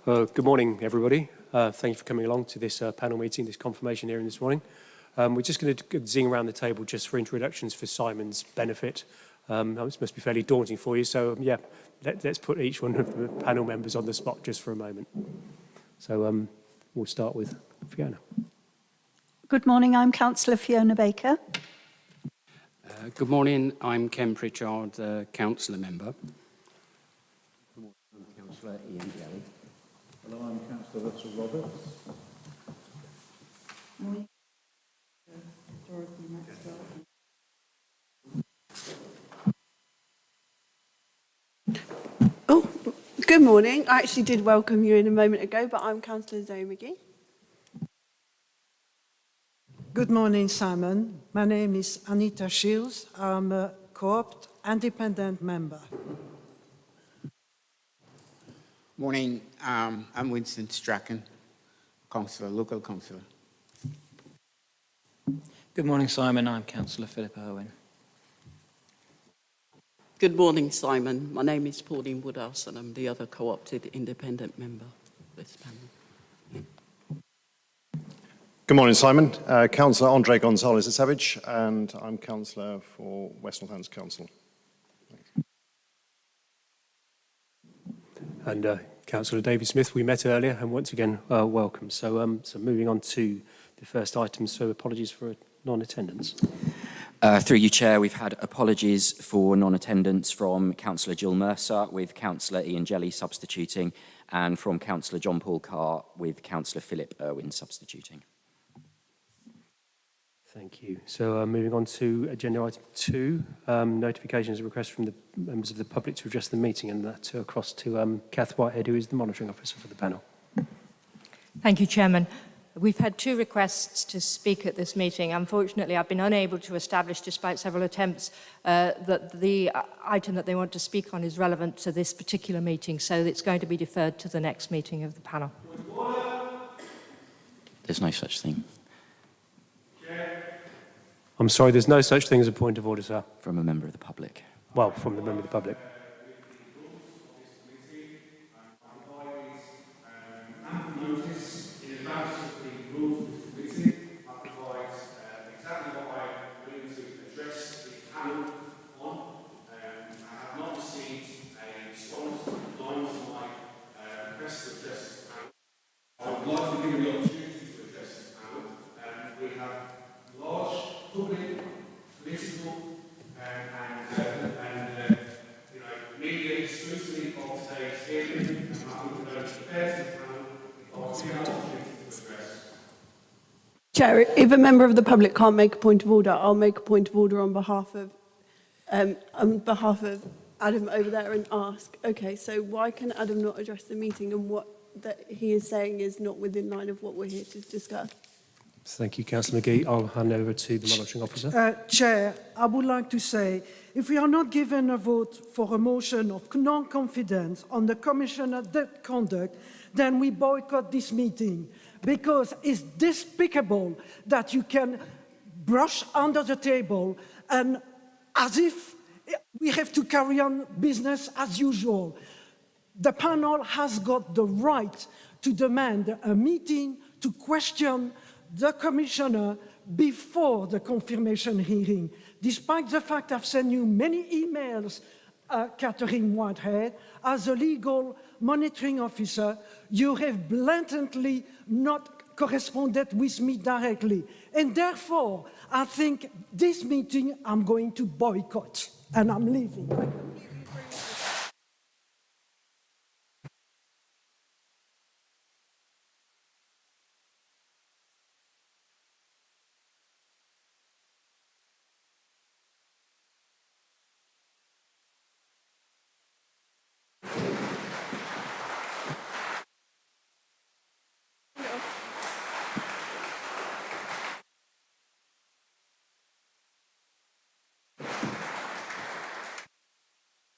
Good morning, everybody. Thank you for coming along to this panel meeting, this confirmation hearing this morning. We're just going to zing around the table just for introductions for Simon's benefit. This must be fairly daunting for you, so yeah, let's put each one of the panel members on the spot just for a moment. So we'll start with Fiona. Good morning, I'm Councillor Fiona Baker. Good morning, I'm Ken Pritchard, Councillor Member. Good morning, I'm Councillor Ian Jelly. Hello, I'm Councillor Russell Roberts. Morning. Oh, good morning. I actually did welcome you in a moment ago, but I'm Councillor Zoe McGee. Good morning, Simon. My name is Anita Shields. I'm a co-opt independent member. Morning, I'm Winston Strachan, local councillor. Good morning, Simon. I'm Councillor Philip Irwin. Good morning, Simon. My name is Pauline Woodhouse and I'm the other co-opted independent member of this panel. Good morning, Simon. Councillor Andre Gonzalez-Savage, and I'm Councillor for West Northamptonshire Council. And Councillor David Smith, we met earlier, and once again, welcome. So, so moving on to the first item, so apologies for non-attendance. Through you, Chair, we've had apologies for non-attendance from Councillor Jill Mercer with Councillor Ian Jelly substituting, and from Councillor John Paul Carr with Councillor Philip Irwin substituting. Thank you. So moving on to agenda item 2, notifications and requests from the members of the public to address the meeting, and that across to Kath Whitehead, who is the monitoring officer for the panel. Thank you, Chairman. We've had 2 requests to speak at this meeting. Unfortunately, I've been unable to establish, despite several attempts, that the item that they want to speak on is relevant to this particular meeting, so it's going to be deferred to the next meeting of the panel. There's no such thing. I'm sorry, there's no such thing as a point of order, sir. From a member of the public. Well, from the member of the public. Chair, if a member of the public can't make a point of order, I'll make a point of order on behalf of Adam over there and ask, okay, so why can Adam not address the meeting, and what that he is saying is not within line of what we're here to discuss? Thank you, Councillor McGee. I'll hand over to the monitoring officer. Chair, I would like to say, if we are not given a vote for a motion of non-confidence on the Commissioner's conduct, then we boycott this meeting, because it's despicable that you can brush under the table and as if we have to carry on business as usual. The panel has got the right to demand a meeting to question the Commissioner before the confirmation hearing. Despite the fact I've sent you many emails, Catherine Whitehead, as a legal monitoring officer, you have blatantly not corresponded with me directly. And therefore, I think this meeting I'm going to boycott, and I'm leaving.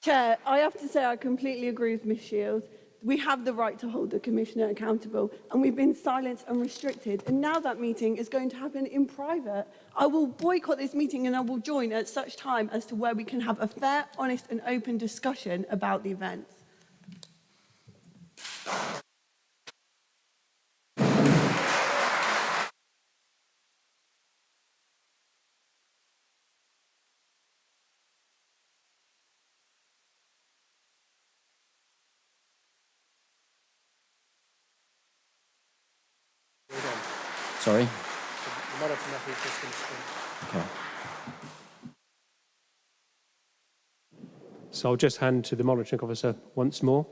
Chair, I have to say I completely agree with Ms Shields. We have the right to hold the Commissioner accountable, and we've been silenced and restricted. And now that meeting is going to happen in private. I will boycott this meeting, and I will join at such time as to where we can have a fair, honest and open discussion about the events. Sorry? The monitor method is just going to spin. Okay. So I'll just hand to the monitoring officer once more.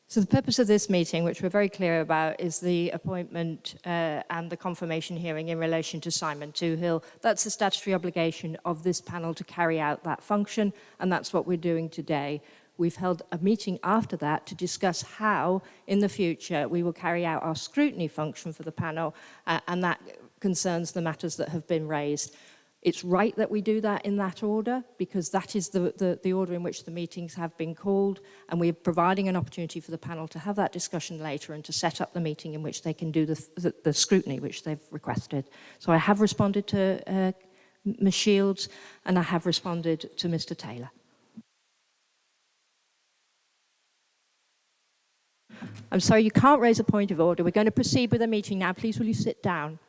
So the purpose of this meeting, which we're very clear about, is the appointment and the confirmation hearing in relation to Simon Toohill. That's the statutory obligation of this panel to carry out that function, and that's what we're doing today. We've held a meeting after that to discuss how, in the future, we will carry out our scrutiny function for the panel, and that concerns the matters that have been raised. It's right that we do that in that order, because that is the order in which the meetings have been called, and we're providing an opportunity for the panel to have that discussion later and to set up the meeting in which they can do the scrutiny which they've requested. So I have responded to Ms Shields, and I have responded to Mr Taylor. I'm sorry, you can't raise a point of order. We're going to proceed with the meeting now. Please, will you sit down?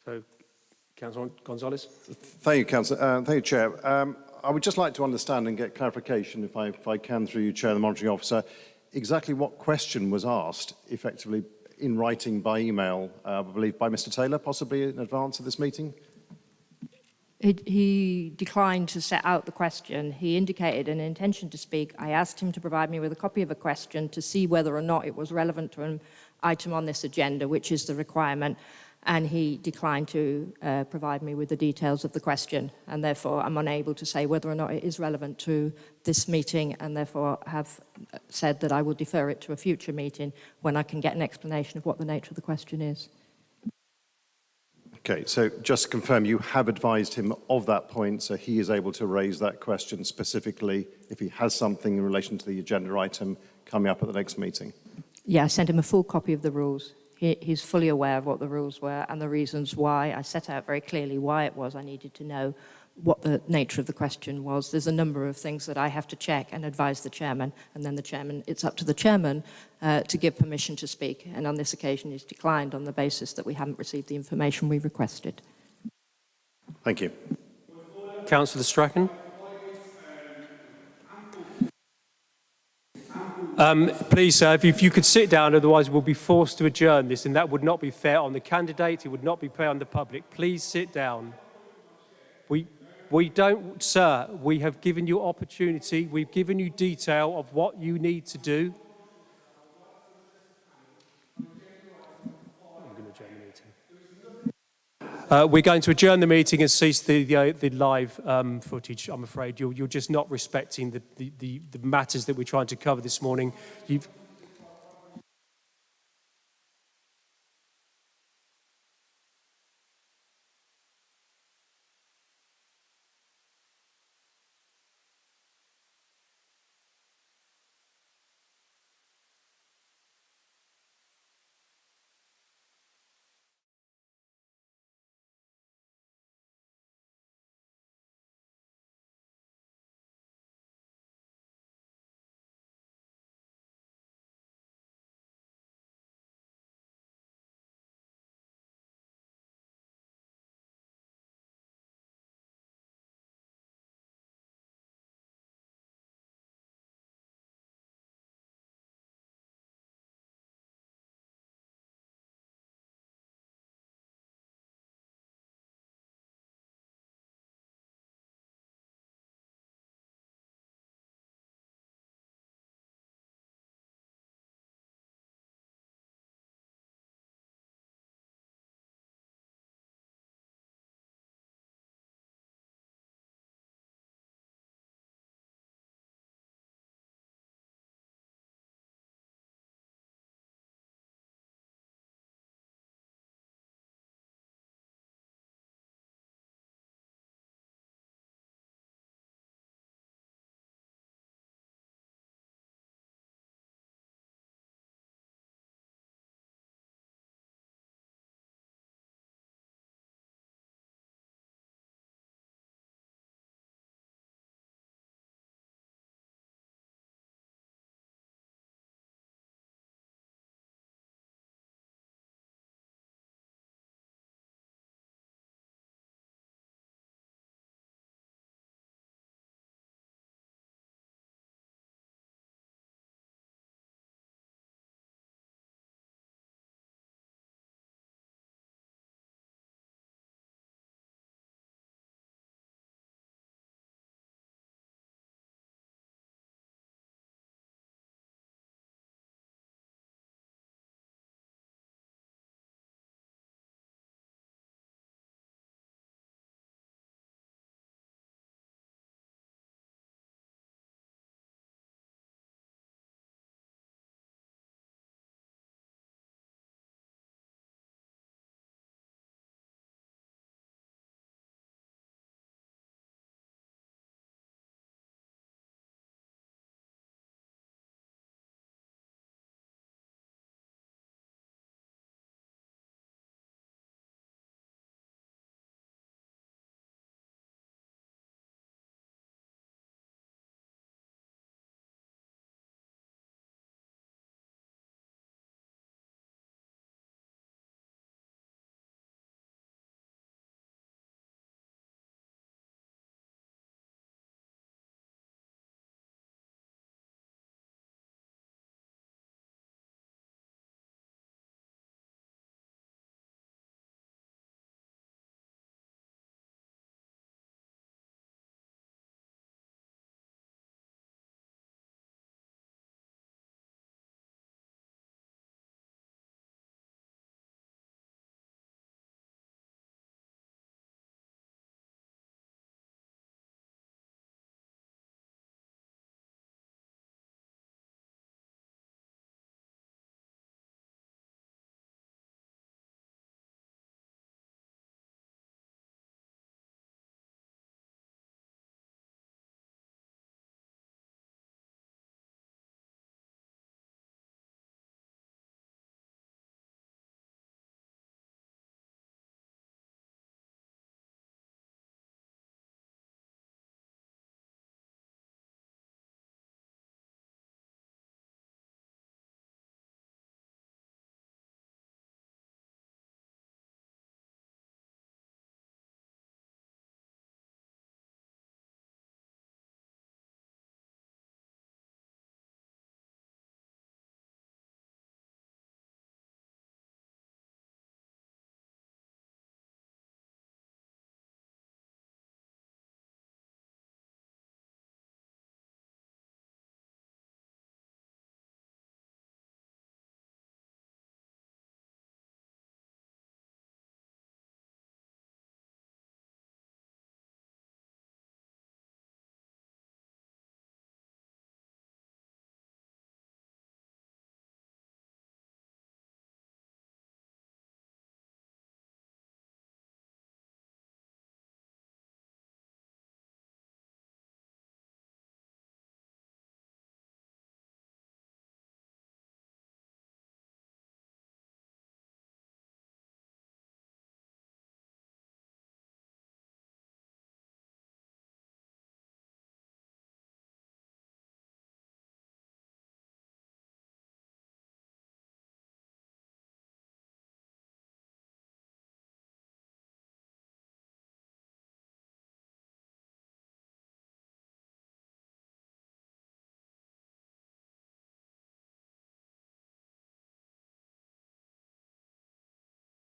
So, Councillor Gonzalez. Thank you, Councillor. Thank you, Chair. I would just like to understand and get clarification, if I can, through you, Chair, the monitoring officer, exactly what question was asked, effectively in writing by email, I believe by Mr Taylor, possibly in advance of this meeting? He declined to set out the question. He indicated an intention to speak. I asked him to provide me with a copy of a question to see whether or not it was relevant to an item on this agenda, which is the requirement, and he declined to provide me with the details of the question, and therefore I'm unable to say whether or not it is relevant to this meeting, and therefore have said that I will defer it to a future meeting when I can get an explanation of what the nature of the question is. Okay, so just to confirm, you have advised him of that point, so he is able to raise that question specifically if he has something in relation to the agenda item coming up at the next meeting? Yeah, I sent him a full copy of the rules. He's fully aware of what the rules were and the reasons why. I set out very clearly why it was I needed to know what the nature of the question was. There's a number of things that I have to check and advise the chairman, and then the chairman, it's up to the chairman to give permission to speak. And on this occasion, he's declined on the basis that we haven't received the information we requested. Thank you. Councillor Strachan. Please, sir, if you could sit down, otherwise we'll be forced to adjourn this, and that would not be fair on the candidate, it would not be fair on the public. Please sit down. We don't, sir, we have given you opportunity, we've given you detail of what you need to do. We're going to adjourn the meeting and cease the live footage. I'm afraid you're just not respecting the matters that we're trying to cover this morning.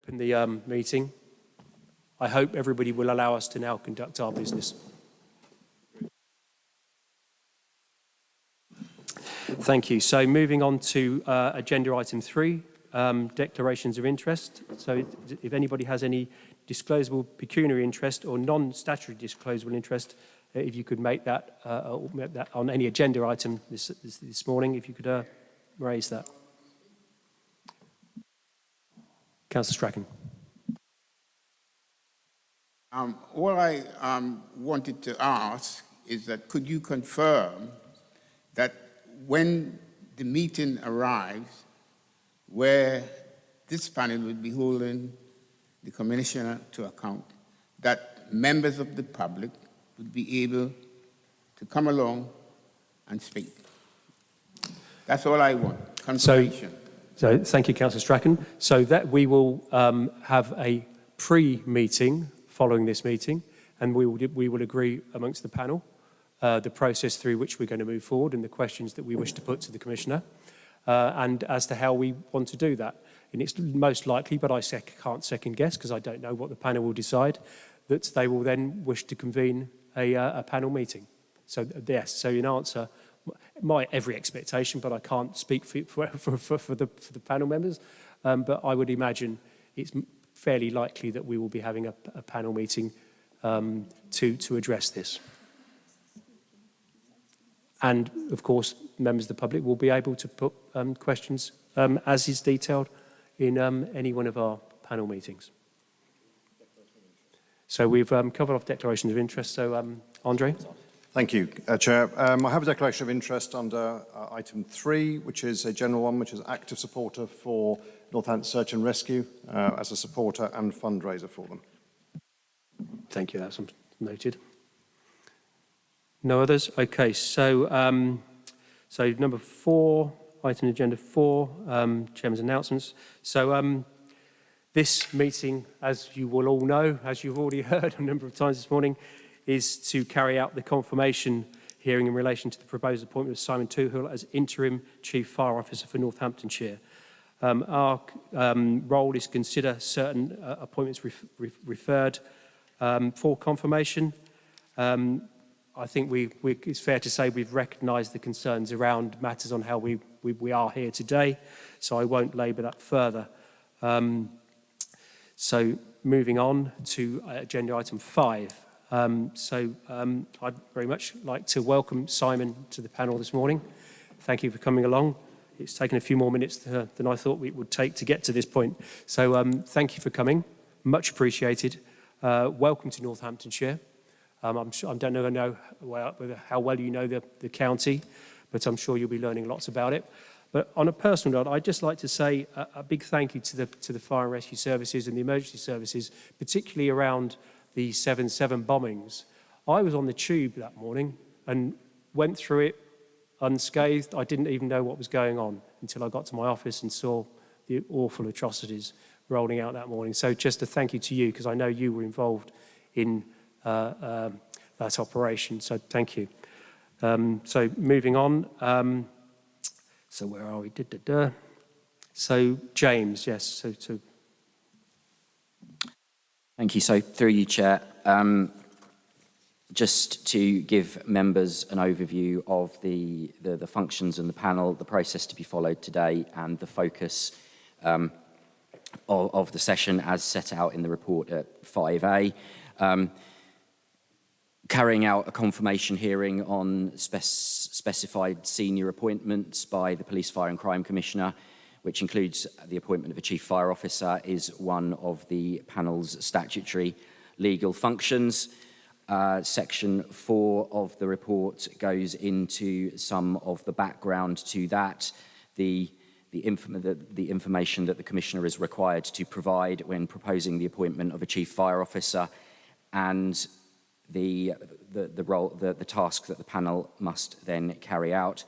In the meeting. I hope everybody will allow us to now conduct our business. Thank you. So moving on to agenda item 3, declarations of interest. So if anybody has any disclosable pecuniary interest or non-statutory disclosable interest, if you could make that on any agenda item this morning, if you could raise that. Councillor Strachan. All I wanted to ask is that could you confirm that when the meeting arrives, where this panel will be holding the Commissioner to account, that members of the public would be able to come along and speak? That's all I want, confirmation. So thank you, Councillor Strachan. So that we will have a pre-meeting following this meeting, and we will agree amongst the panel the process through which we're going to move forward and the questions that we wish to put to the Commissioner, and as to how we want to do that. And it's most likely, but I can't second guess because I don't know what the panel will decide, that they will then wish to convene a panel meeting. So yes, so in answer, my every expectation, but I can't speak for the panel members, but I would imagine it's fairly likely that we will be having a panel meeting to address this. And of course, members of the public will be able to put questions as is detailed in any one of our panel meetings. So we've covered off declarations of interest. So Andre. Thank you, Chair. I have a declaration of interest under item 3, which is a general one, which is active supporter for Northampton Search and Rescue as a supporter and fundraiser for them. Thank you, that's noted. No others? Okay, so so number 4, item agenda 4, Chairman's announcements. So this meeting, as you will all know, as you've already heard a number of times this morning, is to carry out the confirmation hearing in relation to the proposed appointment of Simon Tuhill as Interim Chief Fire Officer for Northamptonshire. Our role is to consider certain appointments referred for confirmation. I think it's fair to say we've recognised the concerns around matters on how we are here today, so I won't labour that further. So moving on to agenda item 5. I'd very much like to welcome Simon to the panel this morning. Thank you for coming along. It's taken a few more minutes than I thought it would take to get to this point. So thank you for coming, much appreciated. Welcome to Northamptonshire. I don't know how well you know the county, but I'm sure you'll be learning lots about it. But on a personal note, I'd just like to say a big thank you to the fire and rescue services and the emergency services, particularly around the 7/7 bombings. I was on the tube that morning and went through it unscathed. I didn't even know what was going on until I got to my office and saw the awful atrocities rolling out that morning. So just a thank you to you, because I know you were involved in that operation. So thank you. So moving on. So where are we? So James, yes. So. Thank you. So through you, Chair, just to give members an overview of the functions and the panel, the process to be followed today, and the focus of the session as set out in the report at 5A. Carrying out a confirmation hearing on specified senior appointments by the Police, Fire and Crime Commissioner, which includes the appointment of a Chief Fire Officer, is one of the panel's statutory legal functions. Section 4 of the report goes into some of the background to that, the information that the Commissioner is required to provide when proposing the appointment of a Chief Fire Officer, and the task that the panel must then carry out.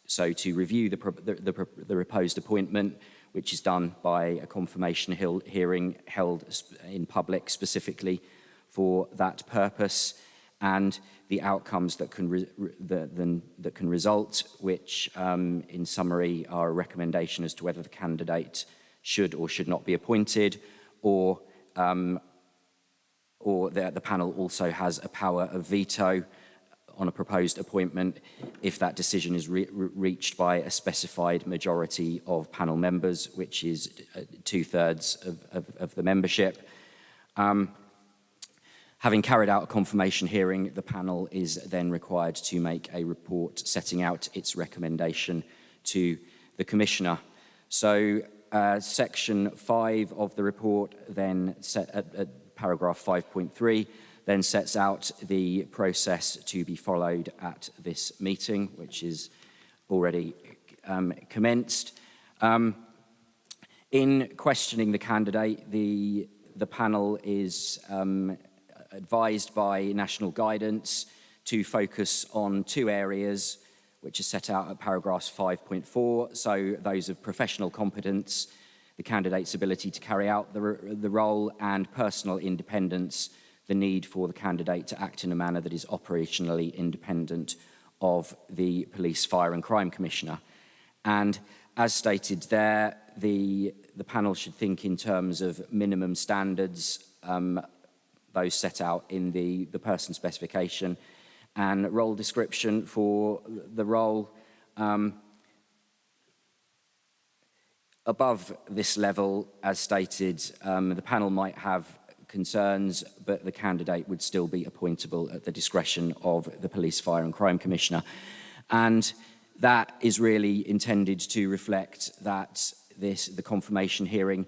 So to review the proposed appointment, which is done by a confirmation hearing held in public specifically for that purpose, and the outcomes that can result, which in summary are a recommendation as to whether the candidate should or should not be appointed, or the panel also has a power of veto on a proposed appointment if that decision is reached by a specified majority of panel members, which is 2/3 of the membership. Having carried out a confirmation hearing, the panel is then required to make a report setting out its recommendation to the Commissioner. So section 5 of the report then set at paragraph 5.3 then sets out the process to be followed at this meeting, which is already commenced. In questioning the candidate, the panel is advised by national guidance to focus on 2 areas, which are set out at paragraphs 5.4, so those of professional competence, the candidate's ability to carry out the role, and personal independence, the need for the candidate to act in a manner that is operationally independent of the Police, Fire and Crime Commissioner. And as stated there, the panel should think in terms of minimum standards, those set out in the person specification, and role description for the role. Above this level, as stated, the panel might have concerns, but the candidate would still be appointable at the discretion of the Police, Fire and Crime Commissioner. And that is really intended to reflect that the confirmation hearing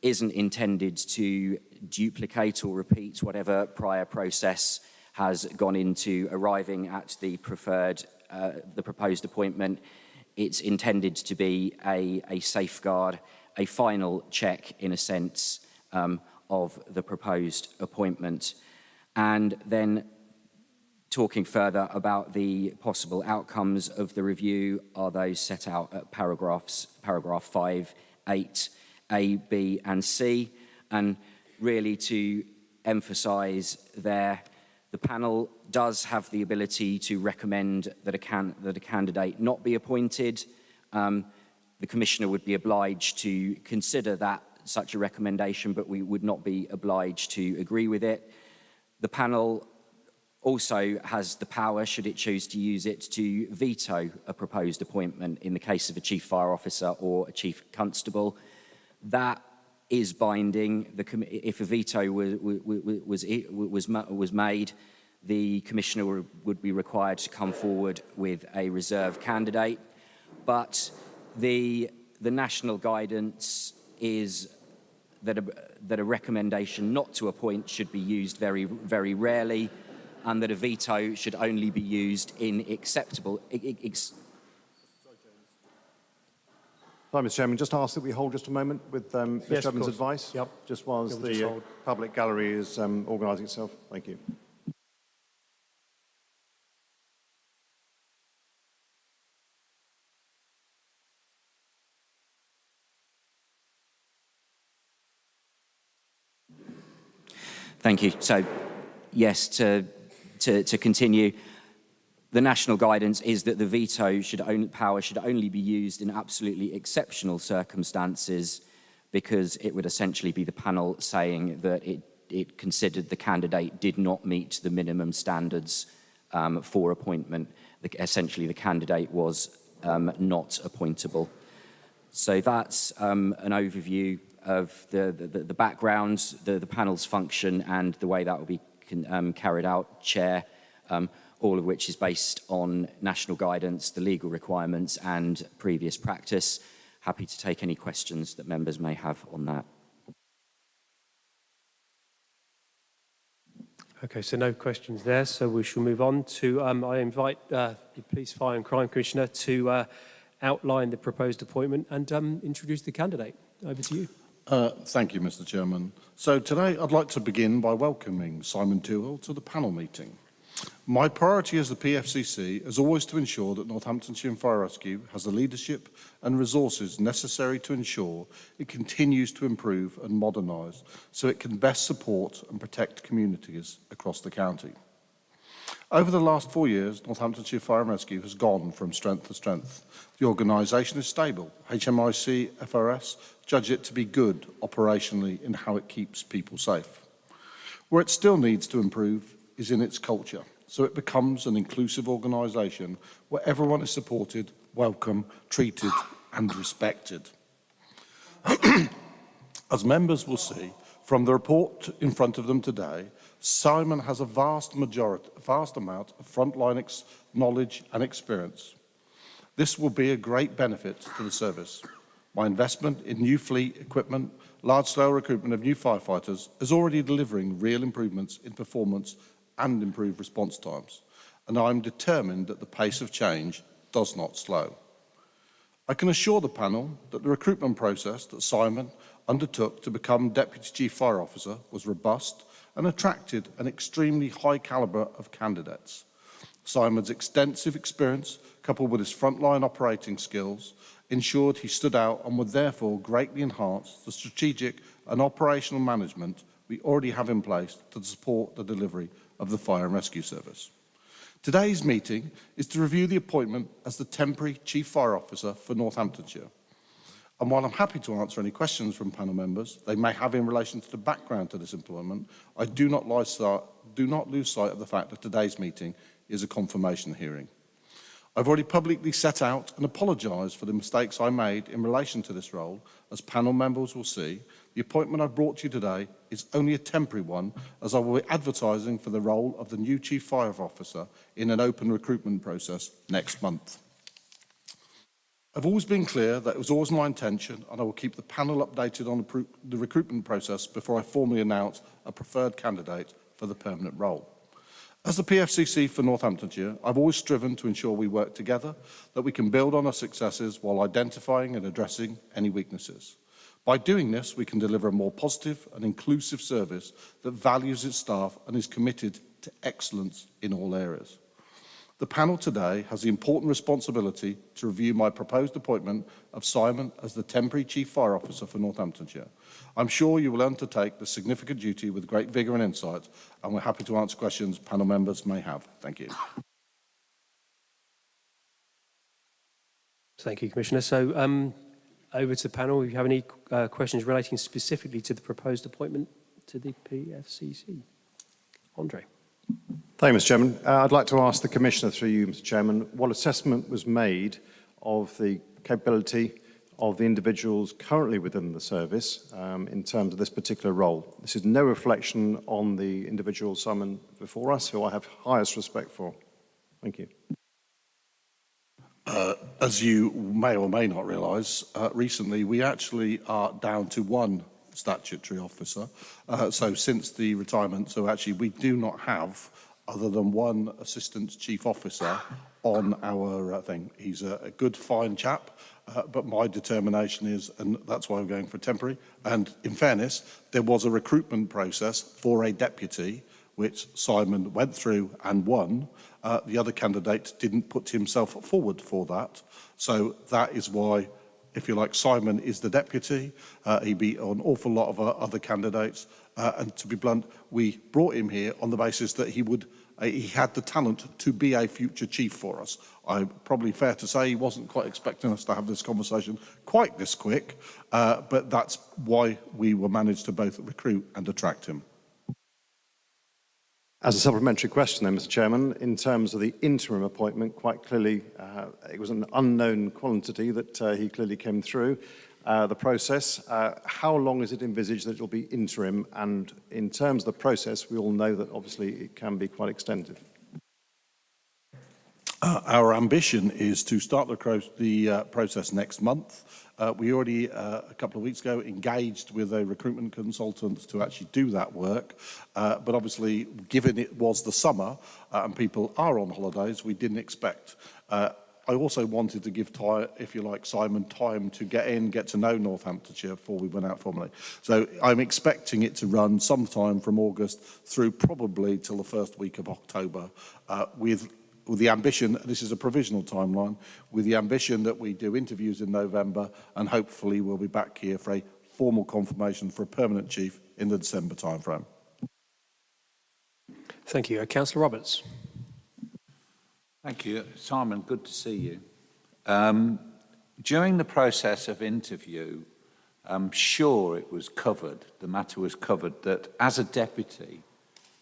isn't intended to duplicate or repeat whatever prior process has gone into arriving at the proposed appointment. It's intended to be a safeguard, a final check, in a sense, of the proposed appointment. And then talking further about the possible outcomes of the review are those set out at paragraph 5, 8, A, B and C. And really to emphasise there, the panel does have the ability to recommend that a candidate not be appointed. The Commissioner would be obliged to consider such a recommendation, but we would not be obliged to agree with it. The panel also has the power, should it choose to use it, to veto a proposed appointment in the case of a Chief Fire Officer or a Chief Constable. That is binding. If a veto was made, the Commissioner would be required to come forward with a reserve candidate. But the national guidance is that a recommendation not to appoint should be used very, very rarely, and that a veto should only be used in acceptable... Sorry, Mr. Chairman, just ask that we hold just a moment with Mr. Evans' advice, just whilst the public gallery is organising itself. Thank you. Thank you. So, yes, to continue, the national guidance is that the veto power should only be used in absolutely exceptional circumstances, because it would essentially be the panel saying that it considered the candidate did not meet the minimum standards for appointment. Essentially, the candidate was not appointable. So that's an overview of the background, the panel's function, and the way that will be carried out, Chair, all of which is based on national guidance, the legal requirements, and previous practice. Happy to take any questions that members may have on that. Okay, so no questions there, so we shall move on to, I invite the Police, Fire and Crime Commissioner to outline the proposed appointment and introduce the candidate. Over to you. Thank you, Mr. Chairman. So today I'd like to begin by welcoming Simon Toohill to the panel meeting. My priority as the PFCC is always to ensure that Northamptonshire Fire Rescue has the leadership and resources necessary to ensure it continues to improve and modernise so it can best support and protect communities across the county. Over the last 4 years, Northamptonshire Fire and Rescue has gone from strength to strength. The organisation is stable. HMIC FRS judge it to be good operationally in how it keeps people safe. Where it still needs to improve is in its culture, so it becomes an inclusive organisation where everyone is supported, welcome, treated and respected. As members will see from the report in front of them today, Simon has a vast amount of frontline knowledge and experience. This will be a great benefit to the service. My investment in new fleet equipment, large-scale recruitment of new firefighters is already delivering real improvements in performance and improved response times, and I'm determined that the pace of change does not slow. I can assure the panel that the recruitment process that Simon undertook to become Deputy Chief Fire Officer was robust and attracted an extremely high calibre of candidates. Simon's extensive experience, coupled with his frontline operating skills, ensured he stood out and would therefore greatly enhance the strategic and operational management we already have in place to support the delivery of the Fire and Rescue Service. Today's meeting is to review the appointment as the temporary Chief Fire Officer for Northamptonshire. And while I'm happy to answer any questions from panel members they may have in relation to the background to this employment, I do not lose sight of the fact that today's meeting is a confirmation hearing. I've already publicly set out and apologised for the mistakes I made in relation to this role. As panel members will see, the appointment I've brought to you today is only a temporary one, as I will be advertising for the role of the new Chief Fire Officer in an open recruitment process next month. I've always been clear that it was always my intention, and I will keep the panel updated on the recruitment process before I formally announce a preferred candidate for the permanent role. As the PFCC for Northamptonshire, I've always striven to ensure we work together, that we can build on our successes while identifying and addressing any weaknesses. By doing this, we can deliver a more positive and inclusive service that values its staff and is committed to excellence in all areas. The panel today has the important responsibility to review my proposed appointment of Simon as the temporary Chief Fire Officer for Northamptonshire. I'm sure you will undertake the significant duty with great vigour and insight, and we're happy to answer questions panel members may have. Thank you. Thank you, Commissioner. So over to the panel. If you have any questions relating specifically to the proposed appointment to the PFCC. Andre. Thank you, Mr. Chairman. I'd like to ask the Commissioner, through you, Mr. Chairman, what assessment was made of the capability of the individuals currently within the service in terms of this particular role. This is no reflection on the individual Simon before us, who I have highest respect for. Thank you. As you may or may not realise, recently we actually are down to one statutory officer. So since the retirement, so actually we do not have other than one Assistant Chief Officer on our thing. He's a good, fine chap, but my determination is, and that's why I'm going for temporary, and in fairness, there was a recruitment process for a deputy, which Simon went through and won. The other candidate didn't put himself forward for that. So that is why, if you like, Simon is the deputy. He beat an awful lot of other candidates. And to be blunt, we brought him here on the basis that he had the talent to be a future chief for us. I'm probably fair to say he wasn't quite expecting us to have this conversation quite this quick, but that's why we were managed to both recruit and attract him. As a supplementary question then, Mr. Chairman, in terms of the interim appointment, quite clearly it was an unknown quantity that he clearly came through the process. How long is it envisaged that it will be interim? And in terms of the process, we all know that obviously it can be quite extensive. Our ambition is to start the process next month. We already, a couple of weeks ago, engaged with a recruitment consultant to actually do that work. But obviously, given it was the summer and people are on holidays, we didn't expect. I also wanted to give, if you like, Simon time to get to know Northamptonshire before we went out formally. So I'm expecting it to run sometime from August through probably till the first week of October, with the ambition, this is a provisional timeline, with the ambition that we do interviews in November, and hopefully we'll be back here for a formal confirmation for a permanent chief in the December timeframe. Thank you. Councillor Roberts. Thank you. Simon, good to see you. During the process of interview, I'm sure it was covered, the matter was covered, that as a deputy,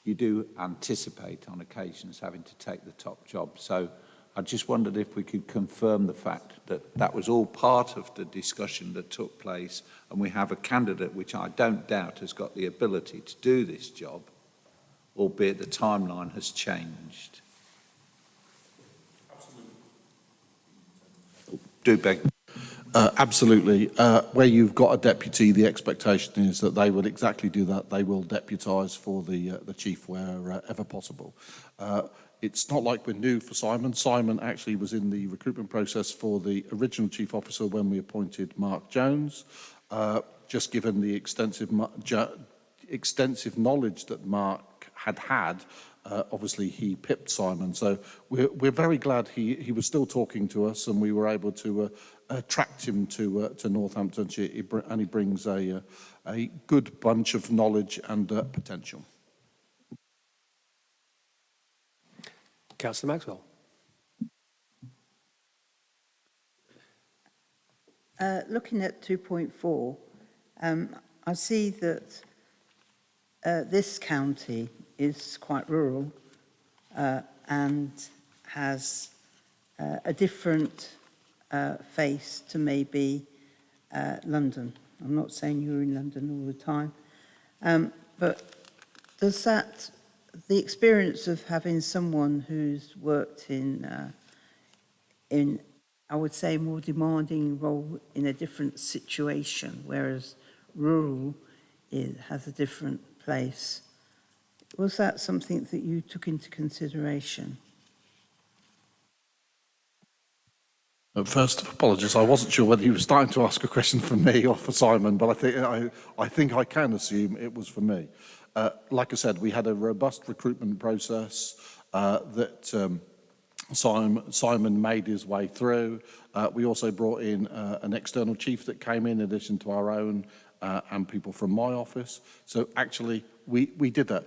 you do anticipate on occasions having to take the top job. So I just wondered if we could confirm the fact that that was all part of the discussion that took place, and we have a candidate which I don't doubt has got the ability to do this job, albeit the timeline has changed. Do beg. Absolutely. Where you've got a deputy, the expectation is that they will exactly do that. They will deputise for the chief wherever possible. It's not like we're new for Simon. Simon actually was in the recruitment process for the original chief officer when we appointed Mark Jones. Just given the extensive knowledge that Mark had, obviously he pipped Simon. So we're very glad he was still talking to us, and we were able to attract him to Northamptonshire, and he brings a good bunch of knowledge and potential. Councillor Maxwell. Looking at 2.4, I see that this county is quite rural and has a different face to maybe London. I'm not saying you're in London all the time, but does that, the experience of having someone who's worked in I would say more demanding role in a different situation, whereas rural has a different place. Was that something that you took into consideration? First, apologies. I wasn't sure whether you were starting to ask a question for me or for Simon, but I think I can assume it was for me. Like I said, we had a robust recruitment process that Simon made his way through. We also brought in an external chief that came in addition to our own and people from my office. So actually, we did that.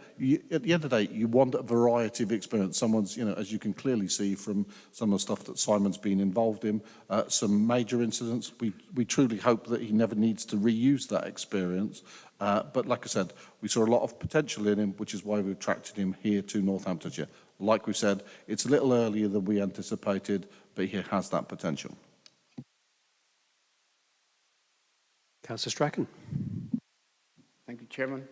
At the end of the day, you want a variety of experience. Someone's, as you can clearly see from some of the stuff that Simon's been involved in, some major incidents. We truly hope that he never needs to reuse that experience. But like I said, we saw a lot of potential in him, which is why we attracted him here to Northamptonshire. Like we said, it's a little earlier than we anticipated, but he has that potential. Councillor Strachan. Thank you, Chairman.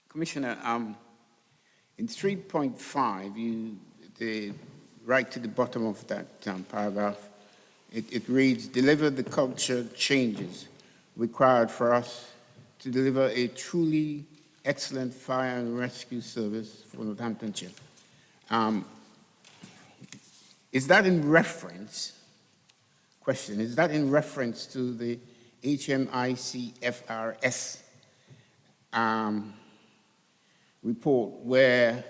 Commissioner, in 3.5, right to the bottom of that paragraph, it reads, deliver the culture changes required for us to deliver a truly excellent fire and rescue service for Northamptonshire. Is that in reference, is that in reference to the HMICFRS report where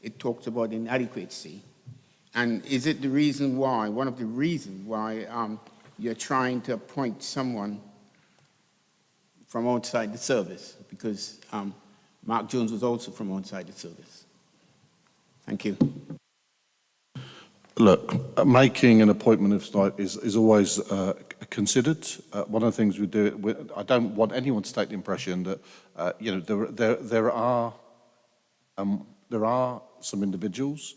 it talks about inadequacy? And is it the reason why, one of the reasons why you're trying to appoint someone from outside the service? Because Mark Jones was also from outside the service. Thank you. Look, making an appointment of tonight is always considered. One of the things we do, I don't want anyone to take the impression that there are some individuals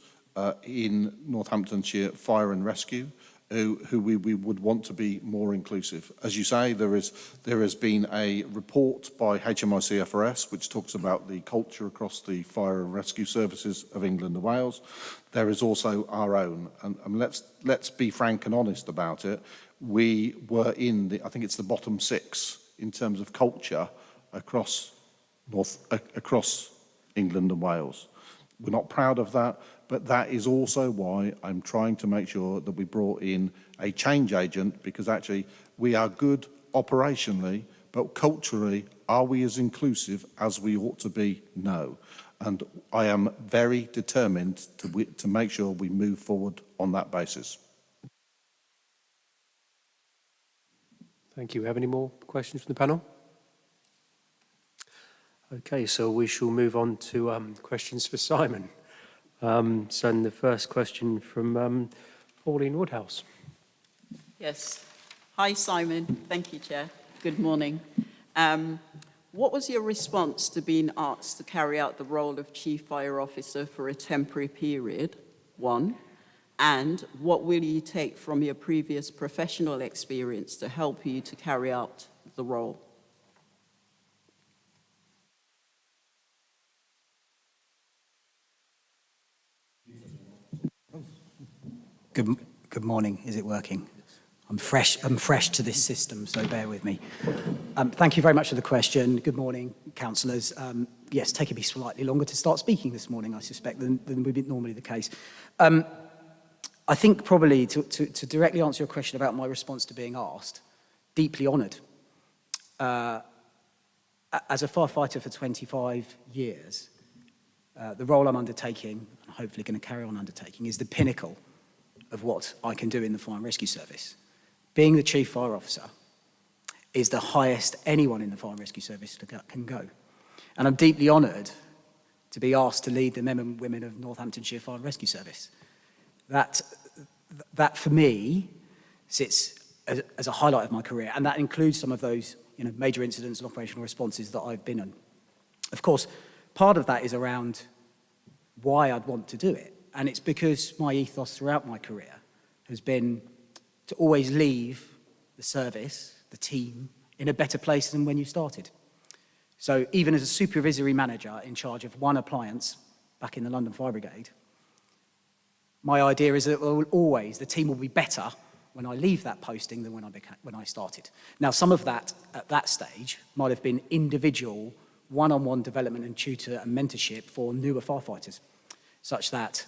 in Northamptonshire Fire and Rescue who we would want to be more inclusive. As you say, there has been a report by HMICFRS which talks about the culture across the fire and rescue services of England and Wales. There is also our own, and let's be frank and honest about it. We were in I think it's the bottom 6 in terms of culture across England and Wales. We're not proud of that, but that is also why I'm trying to make sure that we brought in a change agent, because actually we are good operationally, but culturally, are we as inclusive as we ought to be? No. And I am very determined to make sure we move forward on that basis. Thank you. Have any more questions from the panel? Okay, so we shall move on to questions for Simon. So the first question from Pauline Woodhouse. Yes. Hi, Simon. Thank you, Chair. Good morning. What was your response to being asked to carry out the role of Chief Fire Officer for a temporary period, one? And what will you take from your previous professional experience to help you to carry out the role? Good morning. Is it working? I'm fresh to this system, so bear with me. Thank you very much for the question. Good morning, councillors. Yes, taking me slightly longer to start speaking this morning, I suspect, than would be normally the case. I think probably to directly answer your question about my response to being asked, deeply honoured. As a firefighter for 25 years, the role I'm undertaking, and hopefully going to carry on undertaking, is the pinnacle of what I can do in the Fire and Rescue Service. Being the Chief Fire Officer is the highest anyone in the Fire and Rescue Service can go. And I'm deeply honoured to be asked to lead the men and women of Northamptonshire Fire and Rescue Service. That for me sits as a highlight of my career, and that includes some of those major incidents and operational responses that I've been on. Of course, part of that is around why I'd want to do it, and it's because my ethos throughout my career has been to always leave the service, the team, in a better place than when you started. So even as a supervisory manager in charge of one appliance back in the London Fire Brigade, my idea is that the team will be better when I leave that posting than when I started. Now, some of that at that stage might have been individual one-on-one development and tutor and mentorship for newer firefighters, such that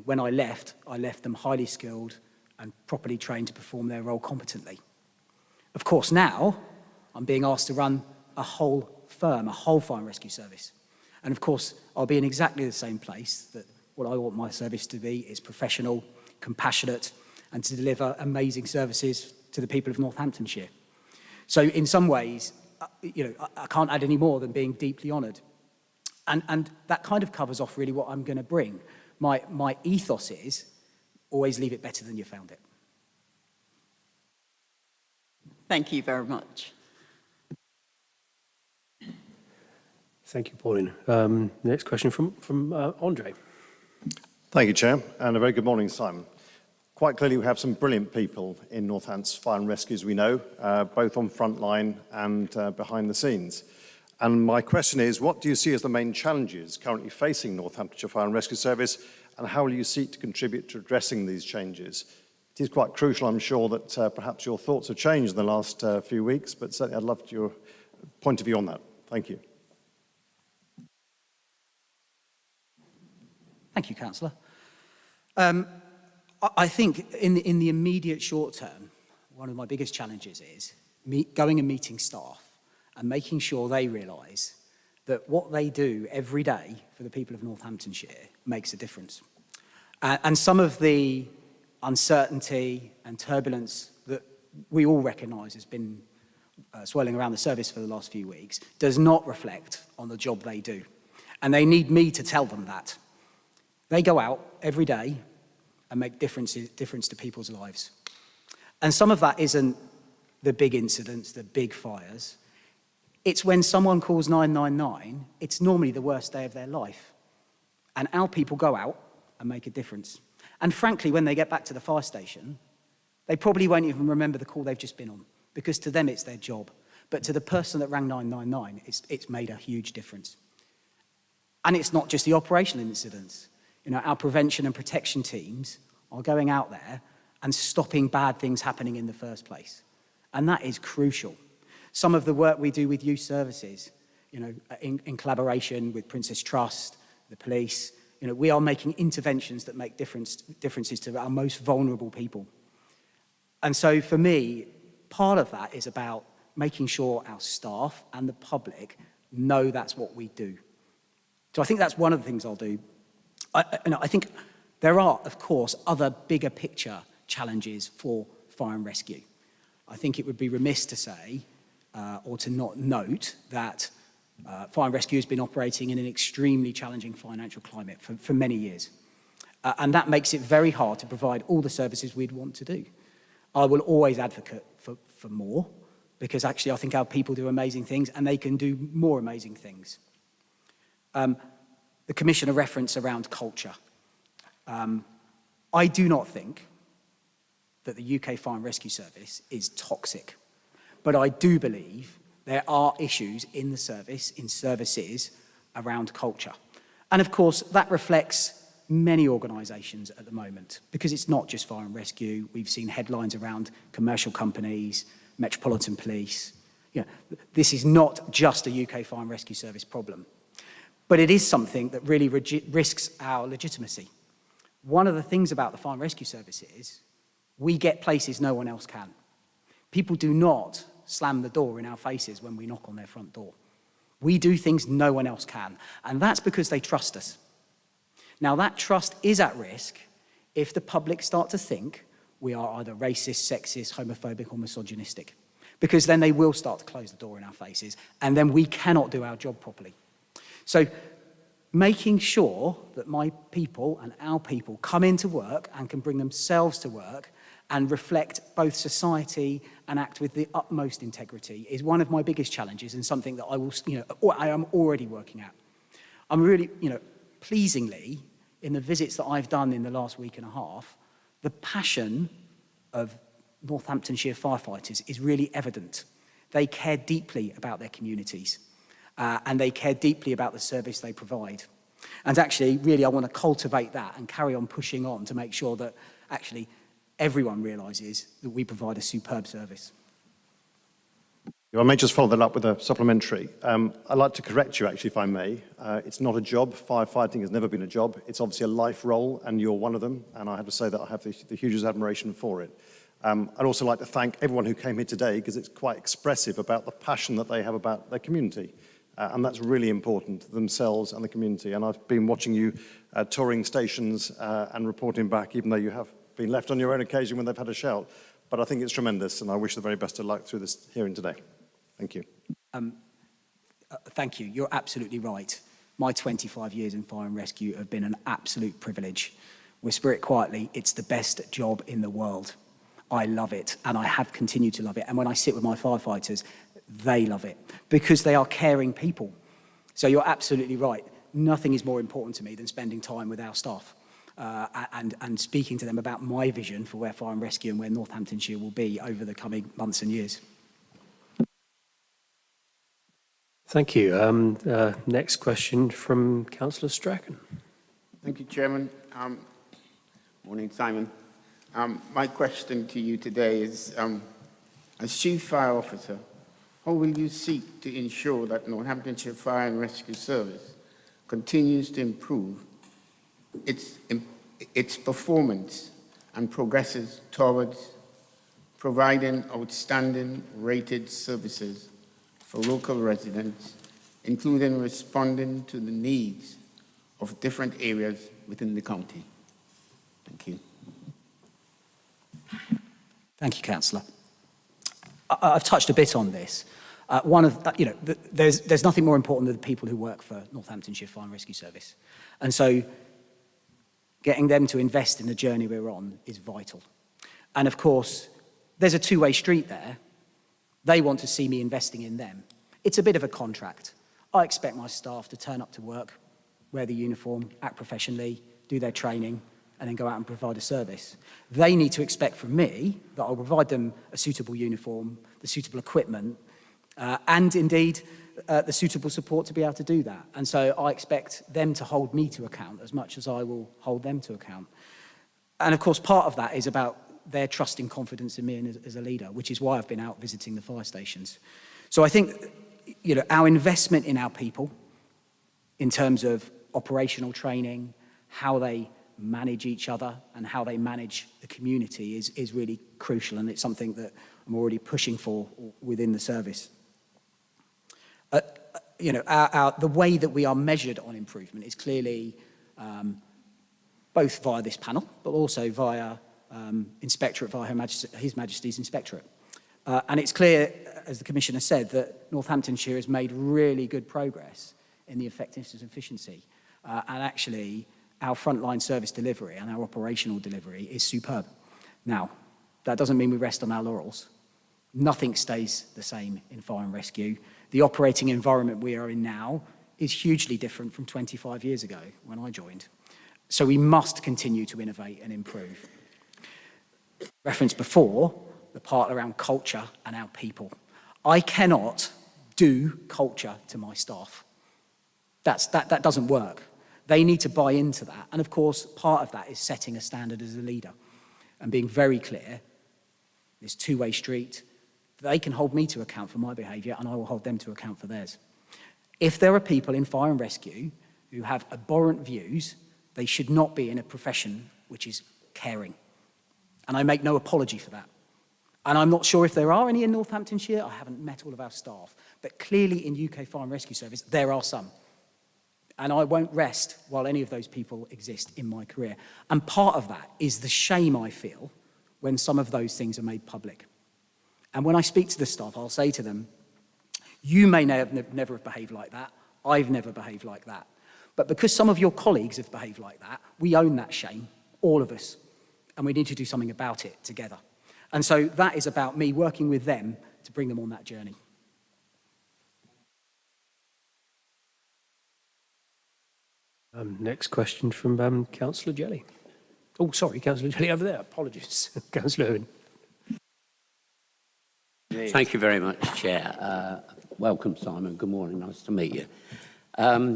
when I left them highly skilled and properly trained to perform their role competently. Of course, now I'm being asked to run a whole firm, a whole fire and rescue service. And of course, I'll be in exactly the same place that what I want my service to be is professional, compassionate, and to deliver amazing services to the people of Northamptonshire. So in some ways, I can't add any more than being deeply honoured. And that kind of covers off really what I'm going to bring. My ethos is always leave it better than you found it. Thank you very much. Thank you, Pauline. Next question from Andre. Thank you, Chair, and a very good morning, Simon. Quite clearly, we have some brilliant people in Northants Fire and Rescue, as we know, both on front line and behind the scenes. And my question is, what do you see as the main challenges currently facing Northamptonshire Fire and Rescue Service, and how will you seek to contribute to addressing these changes? It is quite crucial, I'm sure, that perhaps your thoughts have changed in the last few weeks, but certainly I'd love your point of view on that. Thank you. Thank you, Councillor. I think in the immediate short term, one of my biggest challenges is going and meeting staff and making sure they realise that what they do every day for the people of Northamptonshire makes a difference. And some of the uncertainty and turbulence that we all recognise has been swirling around the service for the last few weeks does not reflect on the job they do. And they need me to tell them that. They go out every day and make difference to people's lives. And some of that isn't the big incidents, the big fires. It's when someone calls 999, it's normally the worst day of their life. And our people go out and make a difference. And frankly, when they get back to the fire station, they probably won't even remember the call they've just been on, because to them it's their job. But to the person that rang 999, it's made a huge difference. And it's not just the operational incidents. Our prevention and protection teams are going out there and stopping bad things happening in the first place. And that is crucial. Some of the work we do with youth services, in collaboration with Princess Trust, the police, we are making interventions that make differences to our most vulnerable people. And so for me, part of that is about making sure our staff and the public know that's what we do. So I think that's one of the things I'll do. I think there are, of course, other bigger picture challenges for fire and rescue. I think it would be remiss to say, or to not note, that fire and rescue has been operating in an extremely challenging financial climate for many years. And that makes it very hard to provide all the services we'd want to do. I will always advocate for for more, because actually I think our people do amazing things and they can do more amazing things. The Commissioner reference around culture. I do not think that the UK Fire and Rescue Service is toxic, but I do believe there are issues in the service, in services, around culture. And of course, that reflects many organisations at the moment, because it's not just fire and rescue. We've seen headlines around commercial companies, Metropolitan Police. You know, this is not just a UK Fire and Rescue Service problem, but it is something that really risks our legitimacy. One of the things about the Fire and Rescue Service is we get places no one else can. People do not slam the door in our faces when we knock on their front door. We do things no one else can, and that's because they trust us. Now, that trust is at risk if the public start to think we are either racist, sexist, homophobic, or misogynistic, because then they will start to close the door in our faces, and then we cannot do our job properly. So, making sure that my people and our people come into work and can bring themselves to work and reflect both society and act with the utmost integrity is one of my biggest challenges, and something that I am already working at. I'm really, pleasingly, in the visits that I've done in the last week and a half, the passion of Northamptonshire firefighters is really evident. They care deeply about their communities, and they care deeply about the service they provide. And actually, really, I want to cultivate that and carry on pushing on to make sure that actually everyone realises that we provide a superb service. I may just follow that up with a supplementary. I'd like to correct you, actually, if I may. It's not a job. Firefighting has never been a job. It's obviously a life role, and you're one of them, and I have to say that I have the hugest admiration for it. I'd also like to thank everyone who came here today, because it's quite expressive about the passion that they have about their community. And that's really important to themselves and the community. And I've been watching you touring stations and reporting back, even though you have been left on your own occasion when they've had a shout. But I think it's tremendous, and I wish the very best of luck through this hearing today. Thank you. Thank you. You're absolutely right. My 25 years in fire and rescue have been an absolute privilege. Whisper it quietly, it's the best job in the world. I love it, and I have continued to love it. And when I sit with my firefighters, they love it, because they are caring people. So you're absolutely right. Nothing is more important to me than spending time with our staff and speaking to them about my vision for where fire and rescue and where Northamptonshire will be over the coming months and years. Thank you. Next question from Councillor Strachan. Thank you, Chairman. Morning, Simon. My question to you today is, as Chief Fire Officer, how will you seek to ensure that Northamptonshire Fire and Rescue Service continues to improve its performance and progresses towards providing outstanding rated services for local residents, including responding to the needs of different areas within the county? Thank you. Thank you, Councillor. I've touched a bit on this. There's nothing more important than the people who work for Northamptonshire Fire and Rescue Service. And so getting them to invest in the journey we're on is vital. And of course, there's a two-way street there. They want to see me investing in them. It's a bit of a contract. I expect my staff to turn up to work, wear the uniform, act professionally, do their training, and then go out and provide a service. They need to expect from me that I'll provide them a suitable uniform, the suitable equipment, and indeed the suitable support to be able to do that. And so I expect them to hold me to account as much as I will hold them to account. And of course, part of that is about their trusting confidence in me as a leader, which is why I've been out visiting the fire stations. So I think, our investment in our people in terms of operational training, how they manage each other and how they manage the community is really crucial, and it's something that I'm already pushing for within the service. The way that we are measured on improvement is clearly both via this panel, but also via Inspectorate, via His Majesty's Inspectorate. And it's clear, as the Commissioner said, that Northamptonshire has made really good progress in the effectiveness and efficiency. And actually, our frontline service delivery and our operational delivery is superb. Now, that doesn't mean we rest on our laurels. Nothing stays the same in fire and rescue. The operating environment we are in now is hugely different from 25 years ago when I joined. So we must continue to innovate and improve. Referenced before, the part around culture and our people. I cannot do culture to my staff. That doesn't work. They need to buy into that. And of course, part of that is setting a standard as a leader and being very clear. This two-way street. They can hold me to account for my behaviour and I will hold them to account for theirs. If there are people in fire and rescue who have abhorrent views, they should not be in a profession which is caring. And I make no apology for that. And I'm not sure if there are any in Northamptonshire. I haven't met all of our staff. But clearly in UK Fire and Rescue Service, there are some. And I won't rest while any of those people exist in my career. And part of that is the shame I feel when some of those things are made public. And when I speak to the staff, I'll say to them, you may never have behaved like that. I've never behaved like that. But because some of your colleagues have behaved like that, we own that shame, all of us. And we need to do something about it together. And so that is about me working with them to bring them on that journey. Next question from Councillor Jelly. Oh, sorry, Councillor Jelly over there. Apologies. Councillor Owen. Thank you very much, Chair. Welcome, Simon. Good morning. Nice to meet you.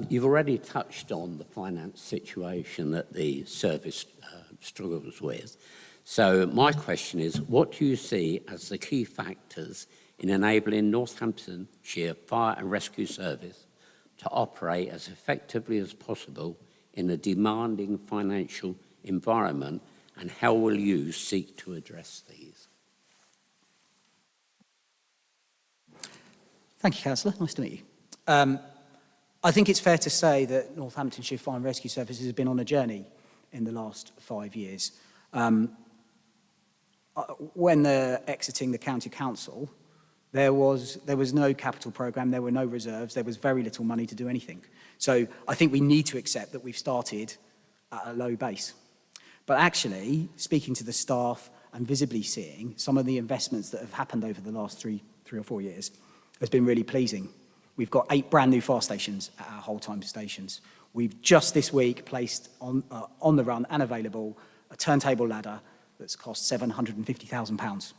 You've already touched on the finance situation that the service struggles with. So my question is, what do you see as the key factors in enabling Northamptonshire Fire and Rescue Service to operate as effectively as possible in a demanding financial environment, and how will you seek to address these? Thank you, Councillor. Nice to meet you. I think it's fair to say that Northamptonshire Fire and Rescue Services has been on a journey in the last 5 years. When they're exiting the county council, there was no capital programme, there were no reserves, there was very little money to do anything. So I think we need to accept that we've started at a low base. But actually, speaking to the staff and visibly seeing some of the investments that have happened over the last three or 4 years has been really pleasing. We've got 8 brand new fire stations at our whole-time stations. We've just this week placed on the run and available a turntable ladder that's cost £750,000.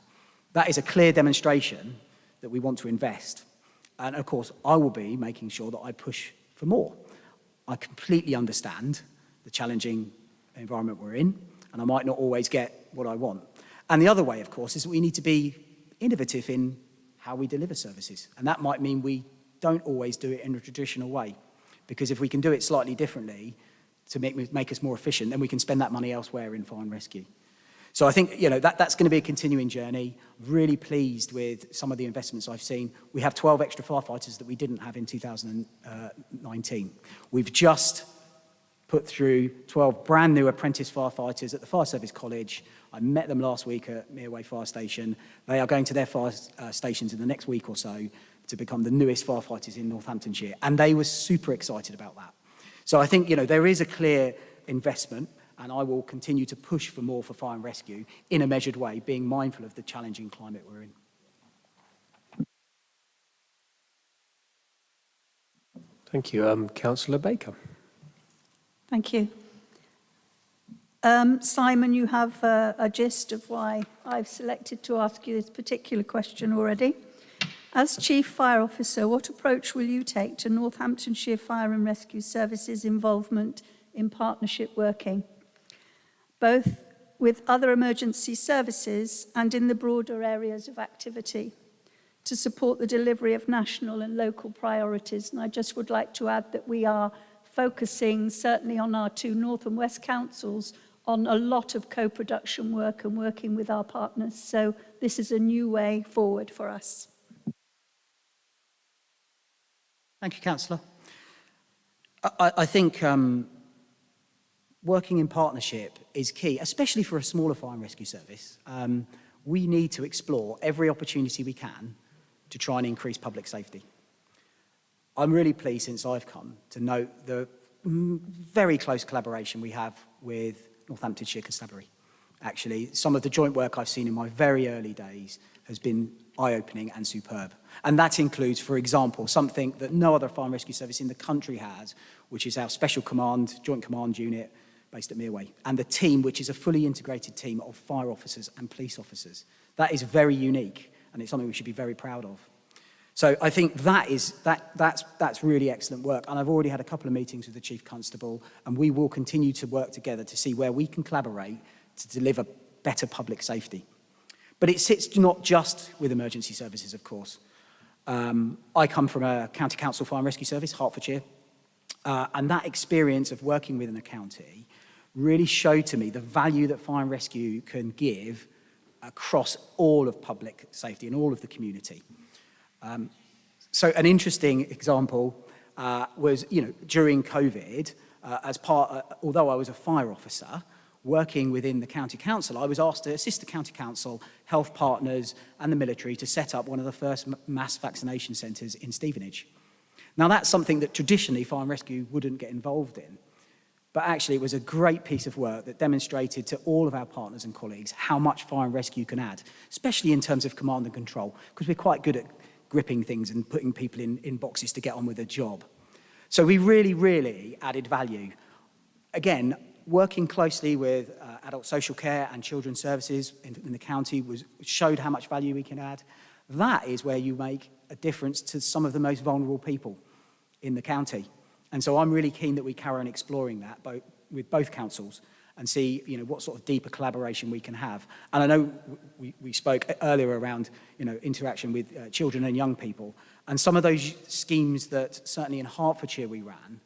That is a clear demonstration that we want to invest. And of course, I will be making sure that I push for more. I completely understand the challenging environment we're in, and I might not always get what I want. And the other way, of course, is that we need to be innovative in how we deliver services. And that might mean we don't always do it in a traditional way. Because if we can do it slightly differently to make us more efficient, then we can spend that money elsewhere in fire and rescue. So I think, that's going to be a continuing journey. Really pleased with some of the investments I've seen. We have 12 extra firefighters that we didn't have in 2019. We've just put through 12 brand new apprentice firefighters at the Fire Service College. I met them last week at Mearway Fire Station. They are going to their fire stations in the next week or so to become the newest firefighters in Northamptonshire. And they were super excited about that. So I think, there is a clear investment, and I will continue to push for more for fire and rescue in a measured way, being mindful of the challenging climate we're in. Thank you. Councillor Baker. Thank you. Simon, you have a gist of why I've selected to ask you this particular question already. As Chief Fire Officer, what approach will you take to Northamptonshire Fire and Rescue Services involvement in partnership working, both with other emergency services and in the broader areas of activity, to support the delivery of national and local priorities? And I just would like to add that we are focusing, certainly on our 2 North and West councils, on a lot of co-production work and working with our partners. So this is a new way forward for us. Thank you, Councillor. I think working in partnership is key, especially for a smaller fire and rescue service. We need to explore every opportunity we can to try and increase public safety. I'm really pleased since I've come to note the very close collaboration we have with Northamptonshire Constabulary. actually. Some of the joint work I've seen in my very early days has been eye-opening and superb. And that includes, for example, something that no other fire and rescue service in the country has, which is our Special Command, Joint Command Unit based at Mearway, and the team, which is a fully integrated team of fire officers and police officers. That is very unique, and it's something we should be very proud of. So I think that's really excellent work. And I've already had a couple of meetings with the Chief Constable, and we will continue to work together to see where we can collaborate to deliver better public safety. But it sits not just with emergency services, of course. I come from a county council fire and rescue service, Hertfordshire, and that experience of working within a county really showed to me the value that fire and rescue can give across all of public safety and all of the community. So an interesting example was, during COVID, although I was a fire officer, working within the county council, I was asked to assist the county council, health partners and the military to set up one of the first mass vaccination centres in Stevenage. Now that's something that traditionally fire and rescue wouldn't get involved in, but actually it was a great piece of work that demonstrated to all of our partners and colleagues how much fire and rescue can add, especially in terms of command and control, because we're quite good at gripping things and putting people in boxes to get on with a job. So we really, really added value. Again, working closely with adult social care and children's services in the county showed how much value we can add. That is where you make a difference to some of the most vulnerable people in the county. And so I'm really keen that we carry on exploring that with both councils and see what sort of deeper collaboration we can have. And I know we spoke earlier around interaction with children and young people, and some of those schemes that certainly in Hertfordshire we ran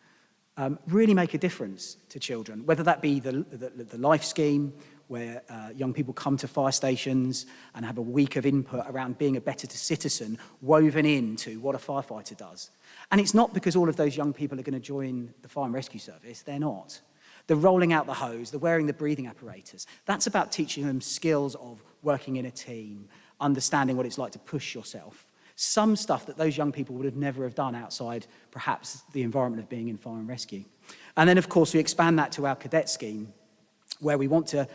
really make a difference to children, whether that be the Life scheme, where young people come to fire stations and have a week of input around being a better citizen woven into what a firefighter does. And it's not because all of those young people are going to join the fire and rescue service, they're not. The rolling out the hose, the wearing the breathing apparatus, that's about teaching them skills of working in a team, understanding what it's like to push yourself. Some stuff that those young people would have never have done outside perhaps the environment of being in fire and rescue. And then of course we expand that to our cadet scheme, where we want to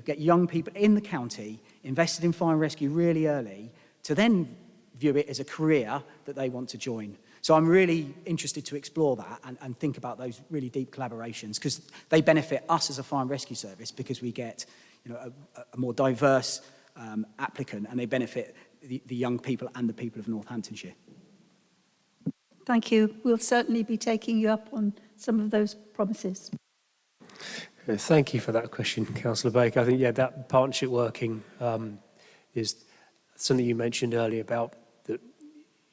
get young people in the county invested in fire and rescue really early to then view it as a career that they want to join. So I'm really interested to explore that and think about those really deep collaborations, because they benefit us as a fire and rescue service because we get a more diverse applicant, and they benefit the young people and the people of Northamptonshire. Thank you. We'll certainly be taking you up on some of those promises. Thank you for that question, Councillor Baker. I think, that partnership working is something you mentioned earlier about that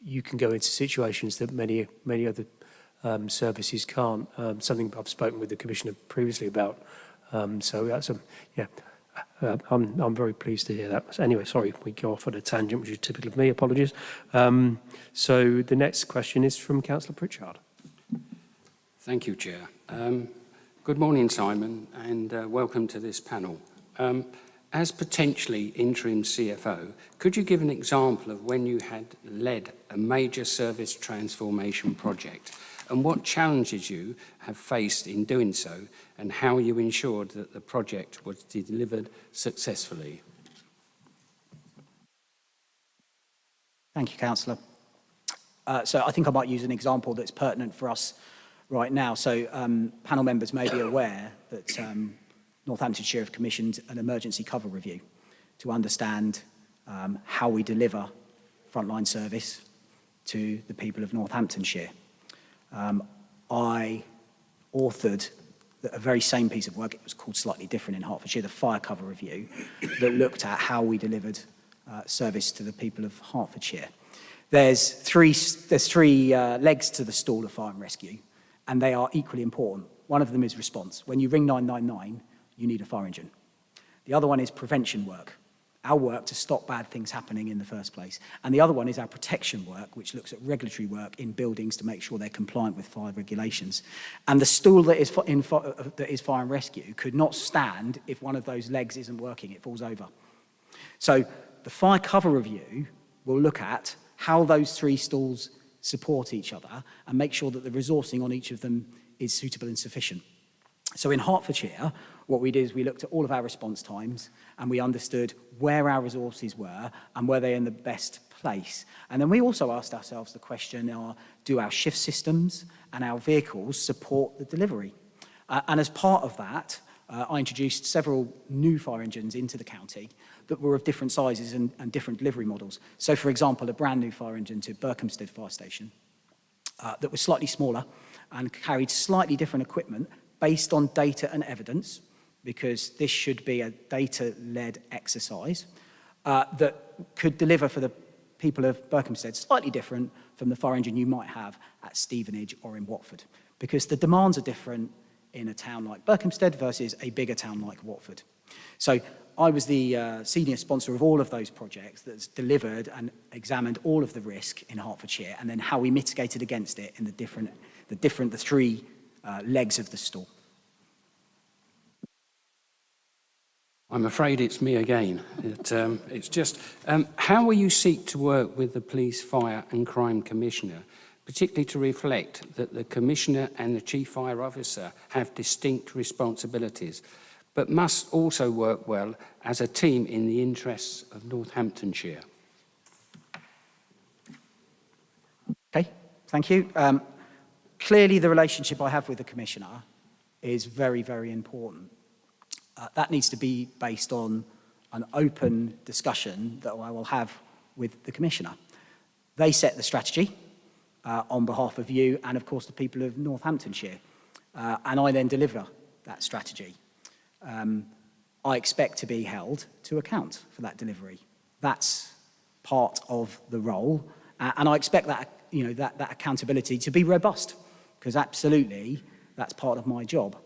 you can go into situations that many other services can't. Something I've spoken with the Commissioner previously about. So that's I'm very pleased to hear that. Anyway, sorry, we go off on a tangent, which is typical of me. Apologies. So the next question is from Councillor Pritchard. Thank you, Chair. Good morning, Simon, and welcome to this panel. As potentially interim CFO, could you give an example of when you had led a major service transformation project and what challenges you have faced in doing so and how you ensured that the project was delivered successfully? Thank you, Councillor. So I think I might use an example that's pertinent for us right now. So panel members may be aware that Northamptonshire have commissioned an emergency cover review to understand how we deliver frontline service to the people of Northamptonshire. I authored a very same piece of work. It was called slightly different in Hertfordshire, the fire cover review, that looked at how we delivered service to the people of Hertfordshire. There's three legs to the stool of fire and rescue, and they are equally important. One of them is response. When you ring 999, you need a fire engine. The other one is prevention work, our work to stop bad things happening in the first place. And the other one is our protection work, which looks at regulatory work in buildings to make sure they're compliant with fire regulations. And the stool that is fire and rescue could not stand if one of those legs isn't working, it falls over. So the fire cover review will look at how those three stools support each other and make sure that the resourcing on each of them is suitable and sufficient. So in Hertfordshire, what we did is we looked at all of our response times and we understood where our resources were and were they in the best place. And then we also asked ourselves the question, do our shift systems and our vehicles support the delivery? And as part of that, I introduced several new fire engines into the county that were of different sizes and different delivery models. So, for example, a brand new fire engine to Berkhamsted Fire Station that was slightly smaller and carried slightly different equipment based on data and evidence, because this should be a data-led exercise that could deliver for the people of Berkhamsted slightly different from the fire engine you might have at Stevenage or in Watford, because the demands are different in a town like Berkhamsted versus a bigger town like Watford. So I was the senior sponsor of all of those projects that's delivered and examined all of the risk in Hertfordshire and then how we mitigated against it in the three legs of the stool. I'm afraid it's me again. It's just, how will you seek to work with the Police, Fire and Crime Commissioner, particularly to reflect that the Commissioner and the Chief Fire Officer have distinct responsibilities, but must also work well as a team in the interests of Northamptonshire? Okay, thank you. Clearly, the relationship I have with the Commissioner is very, very important. That needs to be based on an open discussion that I will have with the Commissioner. They set the strategy on behalf of you and, of course, the people of Northamptonshire, and I then deliver that strategy. I expect to be held to account for that delivery. That's part of the role, and I expect that, that accountability to be robust, because absolutely that's part of my job.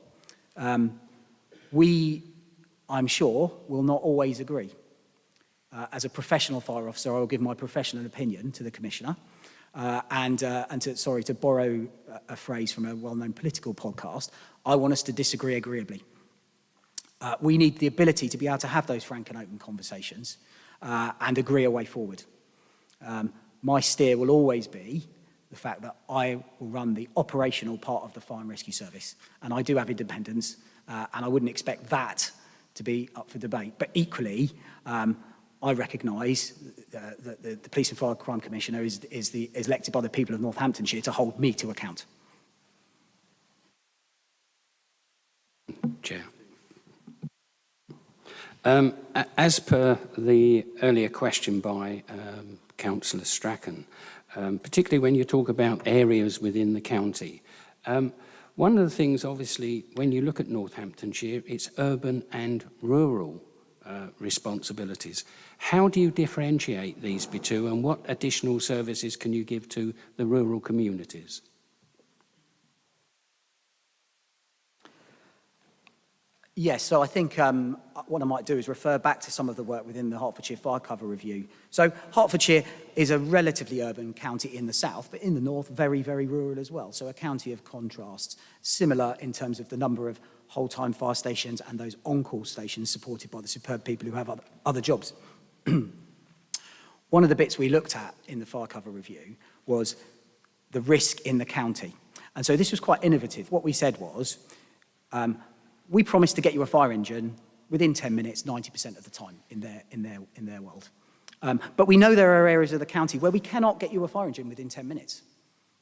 We, I'm sure, will not always agree. As a professional fire officer, I will give my professional opinion to the Commissioner. To borrow a phrase from a well-known political podcast, I want us to disagree agreeably. We need the ability to be able to have those frank and open conversations and agree a way forward. My steer will always be the fact that I will run the operational part of the Fire and Rescue Service, and I do have independence, and I wouldn't expect that to be up for debate. But equally, I recognise that the Police and Fire Crime Commissioner is elected by the people of Northamptonshire to hold me to account. Chair. As per the earlier question by Councillor Strachan, particularly when you talk about areas within the county, one of the things, obviously, when you look at Northamptonshire, it's urban and rural responsibilities. How do you differentiate these two, and what additional services can you give to the rural communities? Yes, so I think what I might do is refer back to some of the work within the Hertfordshire Fire Cover Review. So Hertfordshire is a relatively urban county in the south, but in the north, very, very rural as well. So a county of contrasts, similar in terms of the number of whole-time fire stations and those on-call stations supported by the superb people who have other jobs. One of the bits we looked at in the Fire Cover Review was the risk in the county. And so this was quite innovative. What we said was, we promise to get you a fire engine within 10 minutes, 90% of the time in their world. But we know there are areas of the county where we cannot get you a fire engine within 10 minutes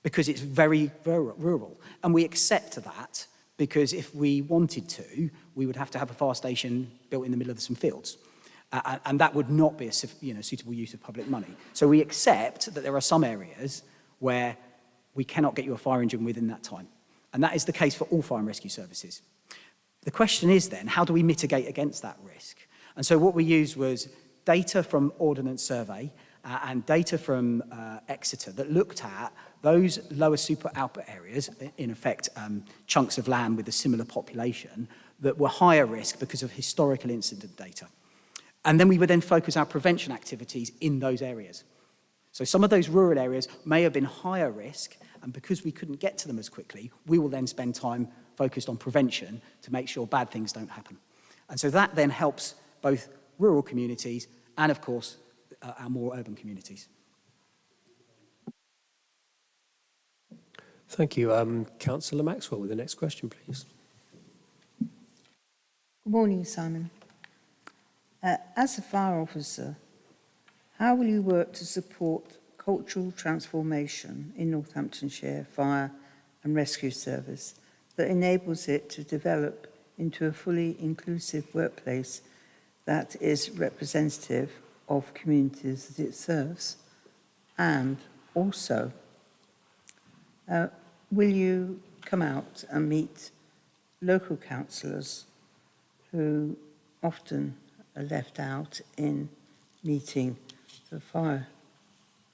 because it's very rural. And we accept that because if we wanted to, we would have to have a fire station built in the middle of some fields. And that would not be a suitable use of public money. So we accept that there are some areas where we cannot get you a fire engine within that time. And that is the case for all fire and rescue services. The question is then, how do we mitigate against that risk? And so what we used was data from Ordnance Survey and data from Exeter that looked at those lower super output areas, in effect chunks of land with a similar population, that were higher risk because of historical incident data. And then we would then focus our prevention activities in those areas. So some of those rural areas may have been higher risk, and because we couldn't get to them as quickly, we will then spend time focused on prevention to make sure bad things don't happen. And so that then helps both rural communities and, of course, our more urban communities. Thank you. Councillor Maxwell with the next question, please. Morning, Simon. As a fire officer, how will you work to support cultural transformation in Northamptonshire Fire and Rescue Service that enables it to develop into a fully inclusive workplace that is representative of communities that it serves? And also, will you come out and meet local councillors who often are left out in meeting the fire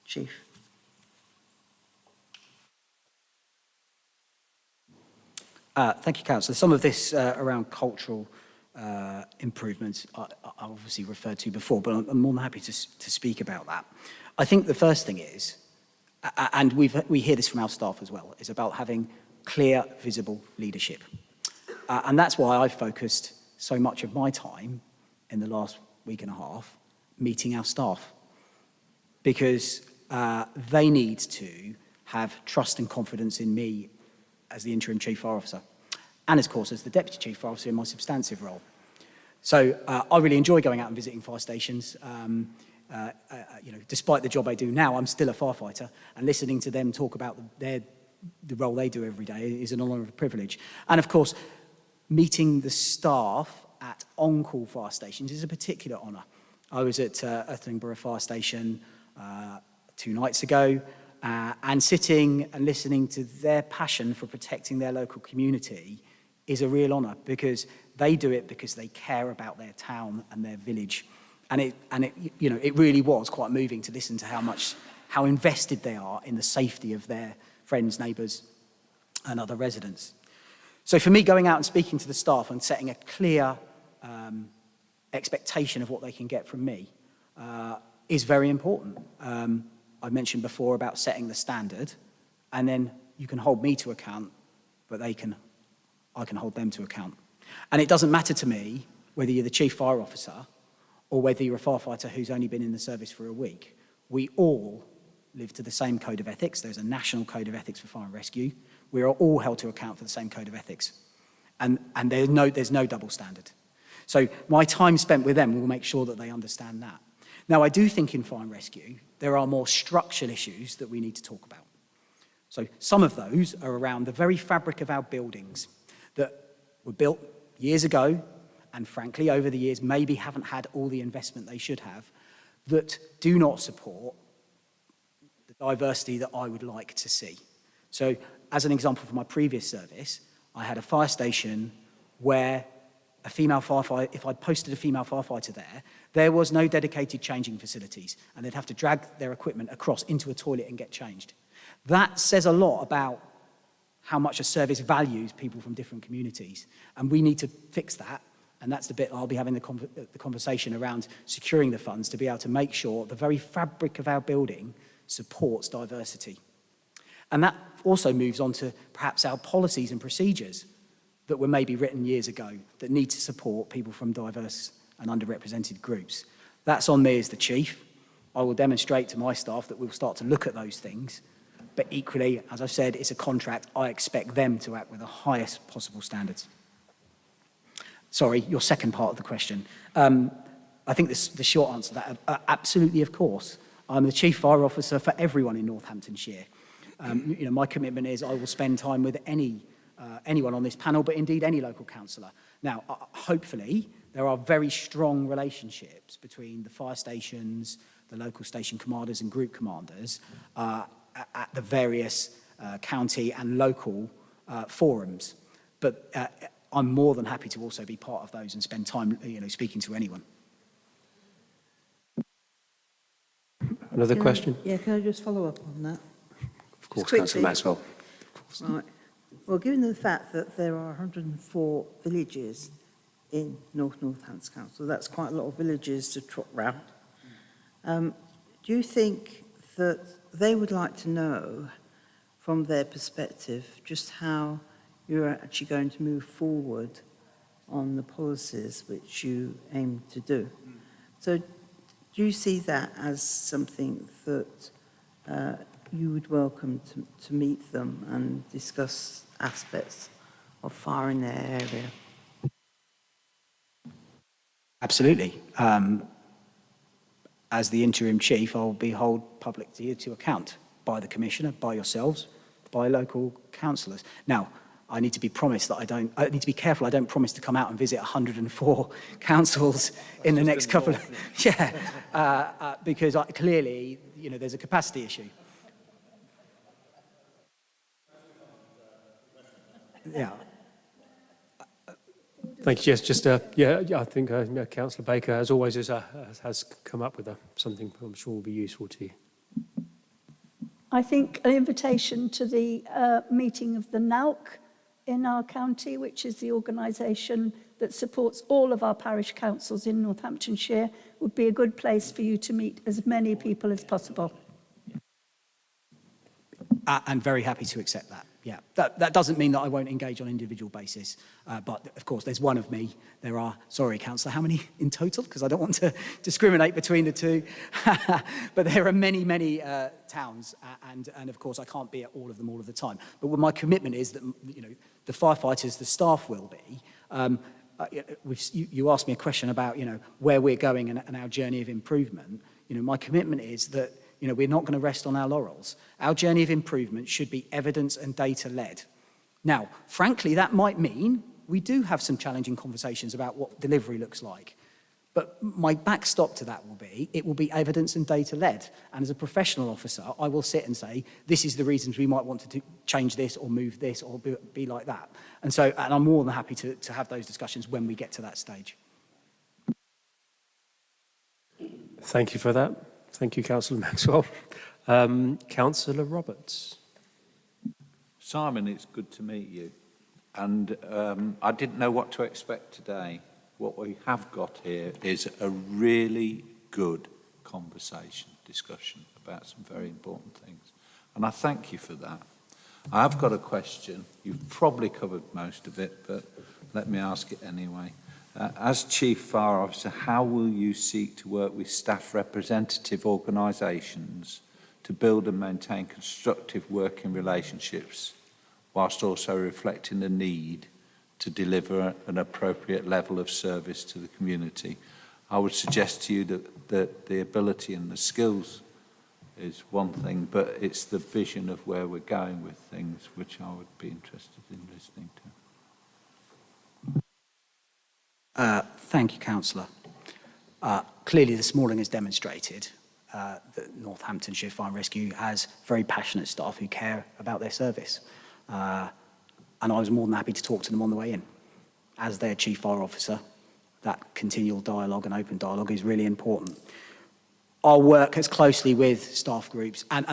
chief? Thank you, Councillor. Some of this around cultural improvements I obviously referred to before, but I'm more than happy to speak about that. I think the first thing is, and we hear this from our staff as well, is about having clear, visible leadership. And that's why I've focused so much of my time in the last week and a half meeting our staff, because they need to have trust and confidence in me as the interim chief fire officer, and of course as the deputy chief fire officer in my substantive role. So I really enjoy going out and visiting fire stations. You know, despite the job I do now, I'm still a firefighter, and listening to them talk about the role they do every day is an honour and a privilege. And of course, meeting the staff at on-call fire stations is a particular honour. I was at Earthlingborough Fire Station 2 nights ago, and sitting and listening to their passion for protecting their local community is a real honour, because they do it because they care about their town and their village. And it you know, it really was quite moving to listen to how invested they are in the safety of their friends, neighbours, and other residents. So for me, going out and speaking to the staff and setting a clear expectation of what they can get from me is very important. I mentioned before about setting the standard, and then you can hold me to account, but I can hold them to account. And it doesn't matter to me whether you're the chief fire officer or whether you're a firefighter who's only been in the service for a week. We all live to the same code of ethics. There's a national code of ethics for fire and rescue. We are all held to account for the same code of ethics. And there's no double standard. So my time spent with them will make sure that they understand that. Now, I do think in fire and rescue, there are more structural issues that we need to talk about. So some of those are around the very fabric of our buildings that were built years ago, and frankly, over the years, maybe haven't had all the investment they should have, that do not support the diversity that I would like to see. So as an example from my previous service, I had a fire station where a female firefighter, if I'd posted a female firefighter there was no dedicated changing facilities, and they'd have to drag their equipment across into a toilet and get changed. That says a lot about how much a service values people from different communities, and we need to fix that. And that's the bit I'll be having the conversation around securing the funds to be able to make sure the very fabric of our building supports diversity. And that also moves on to perhaps our policies and procedures that were maybe written years ago that need to support people from diverse and underrepresented groups. That's on me as the chief. I will demonstrate to my staff that we'll start to look at those things. But equally, as I've said, it's a contract. I expect them to act with the highest possible standards. Sorry, your second part of the question. I think the short answer to that, absolutely, of course. I'm the chief fire officer for everyone in Northamptonshire. You know, my commitment is I will spend time with anyone on this panel, but indeed any local councillor. Now, hopefully, there are very strong relationships between the fire stations, the local station commanders and group commanders at the various county and local forums. But I'm more than happy to also be part of those and spend time, you know, speaking to anyone. Another question? Can I just follow up on that? Of course, Councillor Maxwell. Right. Well, given the fact that there are 104 villages in North Northants Council, that's quite a lot of villages to trot round. Do you think that they would like to know, from their perspective, just how you're actually going to move forward on the policies which you aim to do? So do you see that as something that you would welcome to meet them and discuss aspects of fire in their area? Absolutely. As the interim chief, I'll be held publicly to account by the commissioner, by yourselves, by local councillors. Now, I need to be careful I don't promise to come out and visit 104 councils in the next couple of, because clearly, there's a capacity issue. Yeah. Thank you. Yes, just I think Councillor Baker, as always, has come up with something I'm sure will be useful to you. I think an invitation to the meeting of the NALC in our county, which is the organisation that supports all of our parish councils in Northamptonshire, would be a good place for you to meet as many people as possible. And very happy to accept that. Yeah, that doesn't mean that I won't engage on an individual basis, but of course there's one of me. There are, sorry councillor, how many in total? Because I don't want to discriminate between the two. But there are many, many towns, and of course I can't be at all of them all of the time. But what my commitment is that the firefighters, the staff will be. You asked me a question about where we're going and our journey of improvement. My commitment is that we're not going to rest on our laurels. Our journey of improvement should be evidence and data-led. Now, frankly, that might mean we do have some challenging conversations about what delivery looks like. But my backstop to that will be evidence and data-led. And as a professional officer, I will sit and say, this is the reasons we might want to change this or move this or be like that. And I'm more than happy to have those discussions when we get to that stage. Thank you for that. Thank you, Councillor Maxwell. Councillor Roberts. Simon, it's good to meet you. And I didn't know what to expect today. What we have got here is a really good discussion about some very important things. And I thank you for that. I've got a question. You've probably covered most of it, but let me ask it anyway. As Chief Fire Officer, how will you seek to work with staff representative organisations to build and maintain constructive working relationships whilst also reflecting the need to deliver an appropriate level of service to the community? I would suggest to you that the ability and the skills is one thing, but it's the vision of where we're going with things which I would be interested in listening to. Thank you, Councillor. Clearly, this morning has demonstrated that Northamptonshire Fire and Rescue has very passionate staff who care about their service. And I was more than happy to talk to them on the way in. As their Chief Fire Officer, that continual dialogue and open dialogue is really important. I'll work as closely with staff groups, and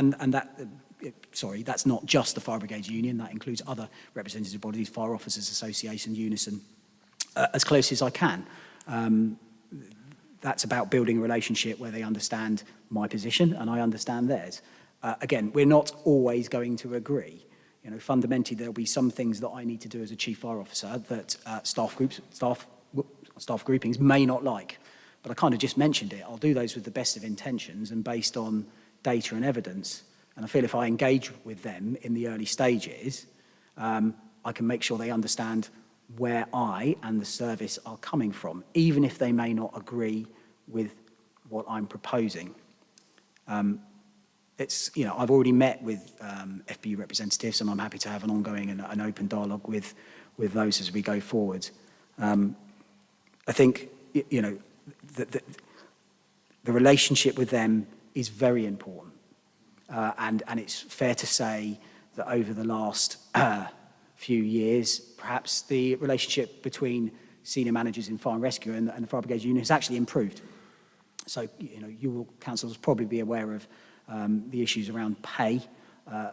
that's not just the Fire Brigade Union, that includes other representative bodies, Fire Officers Association, Unison, as close as I can. That's about building a relationship where they understand my position and I understand theirs. Again, we're not always going to agree. Fundamentally, there'll be some things that I need to do as a Chief Fire Officer that staff groupings may not like. But I kind of just mentioned it. I'll do those with the best of intentions and based on data and evidence. And I feel if I engage with them in the early stages, I can make sure they understand where I and the service are coming from, even if they may not agree with what I'm proposing. I've already met with FBU representatives, and I'm happy to have an ongoing and an open dialogue with those as we go forward. I think, the relationship with them is very important. And it's fair to say that over the last few years, perhaps the relationship between senior managers in Fire and Rescue and the Fire Brigade Union has actually improved. So, you will, councillors, probably be aware of the issues around pay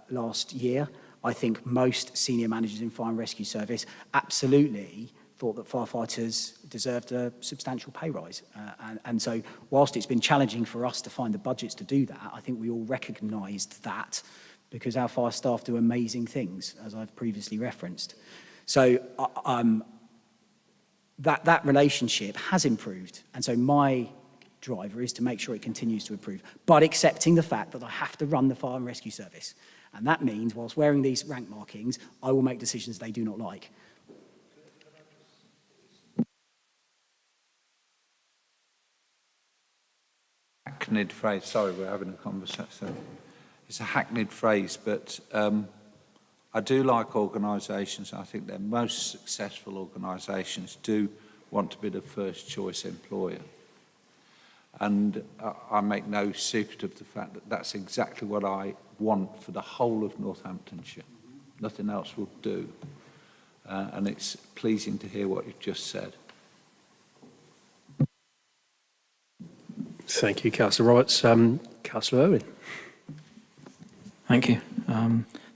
last year. I think most senior managers in Fire and Rescue Service absolutely thought that firefighters deserved a substantial pay rise. And so whilst it's been challenging for us to find the budgets to do that, I think we all recognised that because our fire staff do amazing things, as I've previously referenced. So that relationship has improved. And so my driver is to make sure it continues to improve, but accepting the fact that I have to run the Fire and Rescue Service. And that means, whilst wearing these rank markings, I will make decisions they do not like. hackneyed phrase. Sorry, we're having a conversation. It's a hackneyed phrase, but I do like organisations. I think their most successful organisations do want to be the first choice employer. And I make no secret of the fact that that's exactly what I want for the whole of Northamptonshire. Nothing else will do. And it's pleasing to hear what you've just said. Thank you, Councillor Roberts. Councillor Owen. Thank you.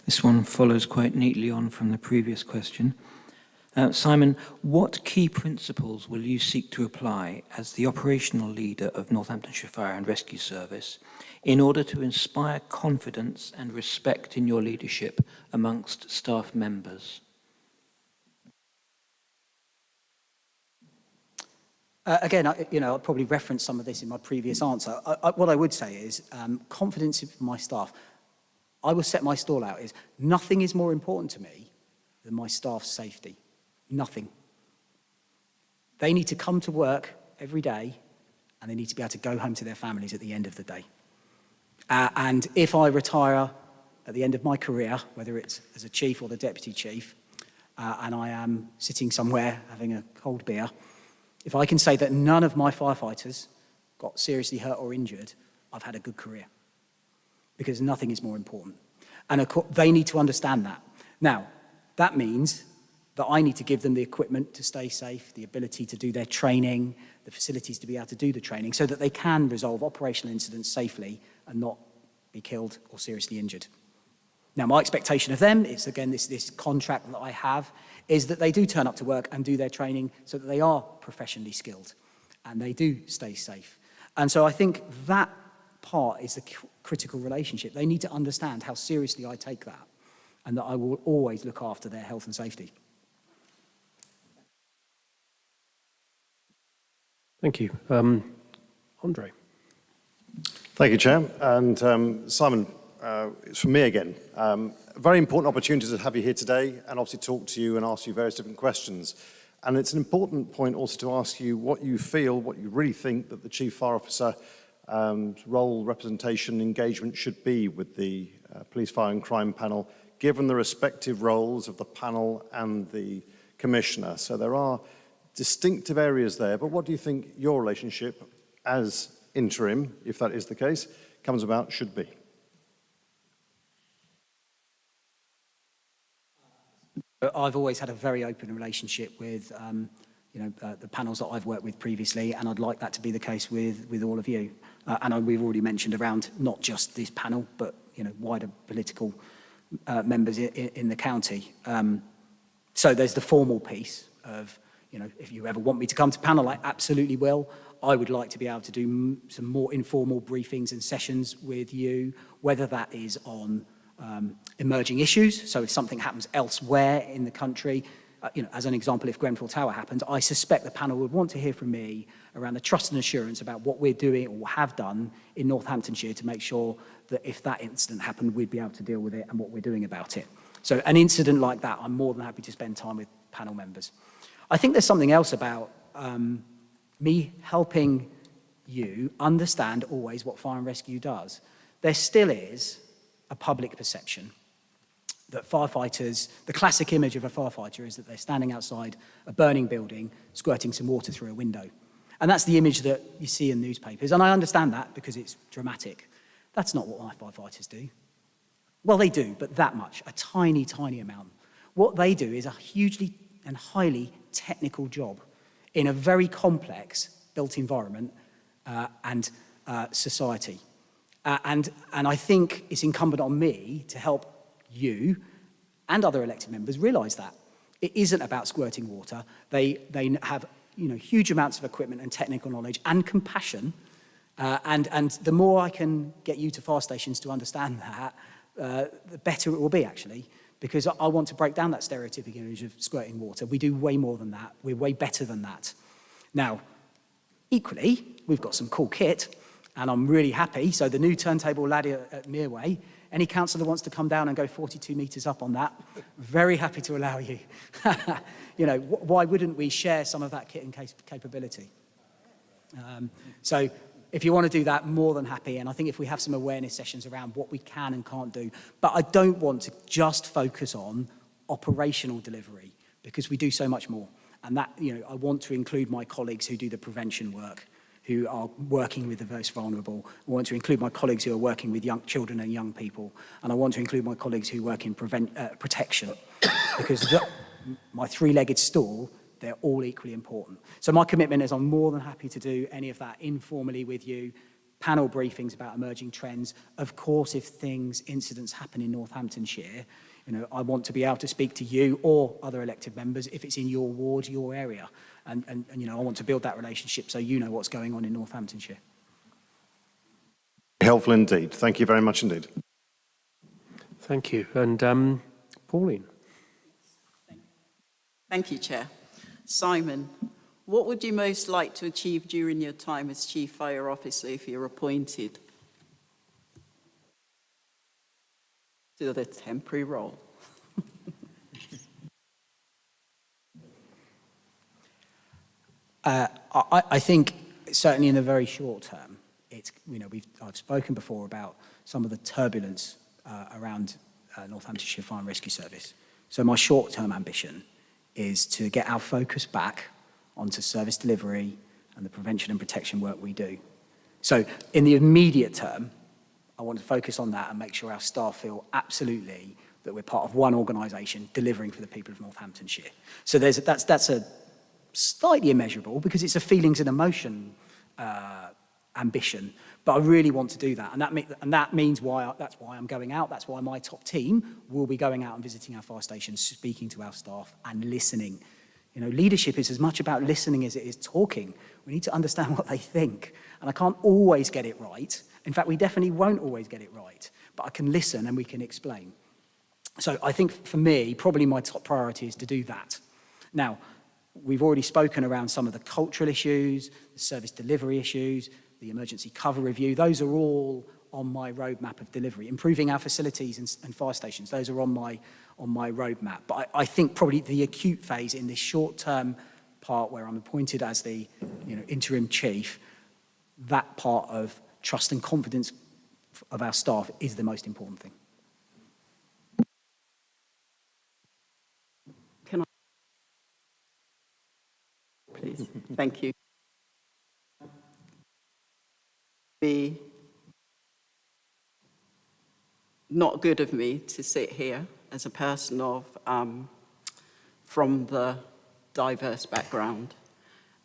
This one follows quite neatly on from the previous question. Simon, what key principles will you seek to apply as the operational leader of Northamptonshire Fire and Rescue Service in order to inspire confidence and respect in your leadership amongst staff members? Again, I'll probably reference some of this in my previous answer. What I would say is confidence in my staff. I will set my stall out is nothing is more important to me than my staff's safety. Nothing. They need to come to work every day and they need to be able to go home to their families at the end of the day. And if I retire at the end of my career, whether it's as a chief or the deputy chief, and I am sitting somewhere having a cold beer, if I can say that none of my firefighters got seriously hurt or injured, I've had a good career. Because nothing is more important. And of course, they need to understand that. Now, that means that I need to give them the equipment to stay safe, the ability to do their training, the facilities to be able to do the training, so that they can resolve operational incidents safely and not be killed or seriously injured. Now, my expectation of them is, again, this contract that I have, is that they do turn up to work and do their training so that they are professionally skilled and they do stay safe. And so I think that part is the critical relationship. They need to understand how seriously I take that and that I will always look after their health and safety. Thank you. Andre. Thank you, Chair. And Simon, it's from me again. A very important opportunity to have you here today and obviously talk to you and ask you various different questions. And it's an important point also to ask you what you feel, what you really think that the Chief Fire Officer role, representation, engagement should be with the Police, Fire and Crime panel, given the respective roles of the panel and the Commissioner. So there are distinctive areas there, but what do you think your relationship as interim, if that is the case, comes about should be? I've always had a very open relationship with the panels that I've worked with previously, and I'd like that to be the case with all of you. And we've already mentioned around not just this panel, but wider political members in the county. So there's the formal piece of, if you ever want me to come to panel, I absolutely will. I would like to be able to do some more informal briefings and sessions with you, whether that is on emerging issues. So if something happens elsewhere in the country, as an example, if Grenfell Tower happens, I suspect the panel would want to hear from me around the trust and assurance about what we're doing or have done in Northamptonshire to make sure that if that incident happened, we'd be able to deal with it and what we're doing about it. So an incident like that, I'm more than happy to spend time with panel members. I think there's something else about me helping you understand always what fire and rescue does. There still is a public perception that firefighters, the classic image of a firefighter is that they're standing outside a burning building, squirting some water through a window. And that's the image that you see in newspapers. And I understand that because it's dramatic. That's not what my firefighters do. Well, they do, but that much, a tiny, tiny amount. What they do is a hugely and highly technical job in a very complex built environment and society. And I think it's incumbent on me to help you and other elected members realise that. It isn't about squirting water. They have huge amounts of equipment and technical knowledge and compassion. And the more I can get you to fire stations to understand that, the better it will be, actually. Because I want to break down that stereotypic image of squirting water. We do way more than that. We're way better than that. Now, equally, we've got some cool kit, and I'm really happy. So the new turntable ladder at Mearway, any councillor wants to come down and go 42 metres up on that, very happy to allow you. Why wouldn't we share some of that kit and capability? So if you want to do that, more than happy. And I think if we have some awareness sessions around what we can and can't do, but I don't want to just focus on operational delivery because we do so much more. And that, I want to include my colleagues who do the prevention work, who are working with the most vulnerable. I want to include my colleagues who are working with young children and young people. And I want to include my colleagues who work in protection because my three-legged stool, they're all equally important. So my commitment is I'm more than happy to do any of that informally with you, panel briefings about emerging trends. Of course, if incidents happen in Northamptonshire, I want to be able to speak to you or other elected members if it's in your ward, your area. And I want to build that relationship so you know what's going on in Northamptonshire. Helpful indeed. Thank you very much indeed. Thank you. And Pauline. Thank you, Chair. Simon, what would you most like to achieve during your time as Chief Fire Officer if you're appointed to the temporary role? I think certainly in the very short term, I've spoken before about some of the turbulence around Northamptonshire Fire and Rescue Service. So my short-term ambition is to get our focus back onto service delivery and the prevention and protection work we do. So in the immediate term, I want to focus on that and make sure our staff feel absolutely that we're part of one organisation delivering for the people of Northamptonshire. So that's a slightly immeasurable because it's a feelings and emotion ambition, but I really want to do that, and that means that's why I'm going out. That's why my top team will be going out and visiting our fire stations, speaking to our staff, and listening. Leadership is as much about listening as it is talking. We need to understand what they think, and I can't always get it right. In fact, we definitely won't always get it right, but I can listen and we can explain. So I think for me, probably my top priority is to do that. Now, we've already spoken around some of the cultural issues, the service delivery issues, the emergency cover review. Those are all on my roadmap of delivery. Improving our facilities and fire stations, those are on my roadmap. But I think probably the acute phase in this short-term part where I'm appointed as the interim chief, that part of trust and confidence of our staff is the most important thing. Can I? Please. Thank you. Be not good of me to sit here as a person from the diverse background.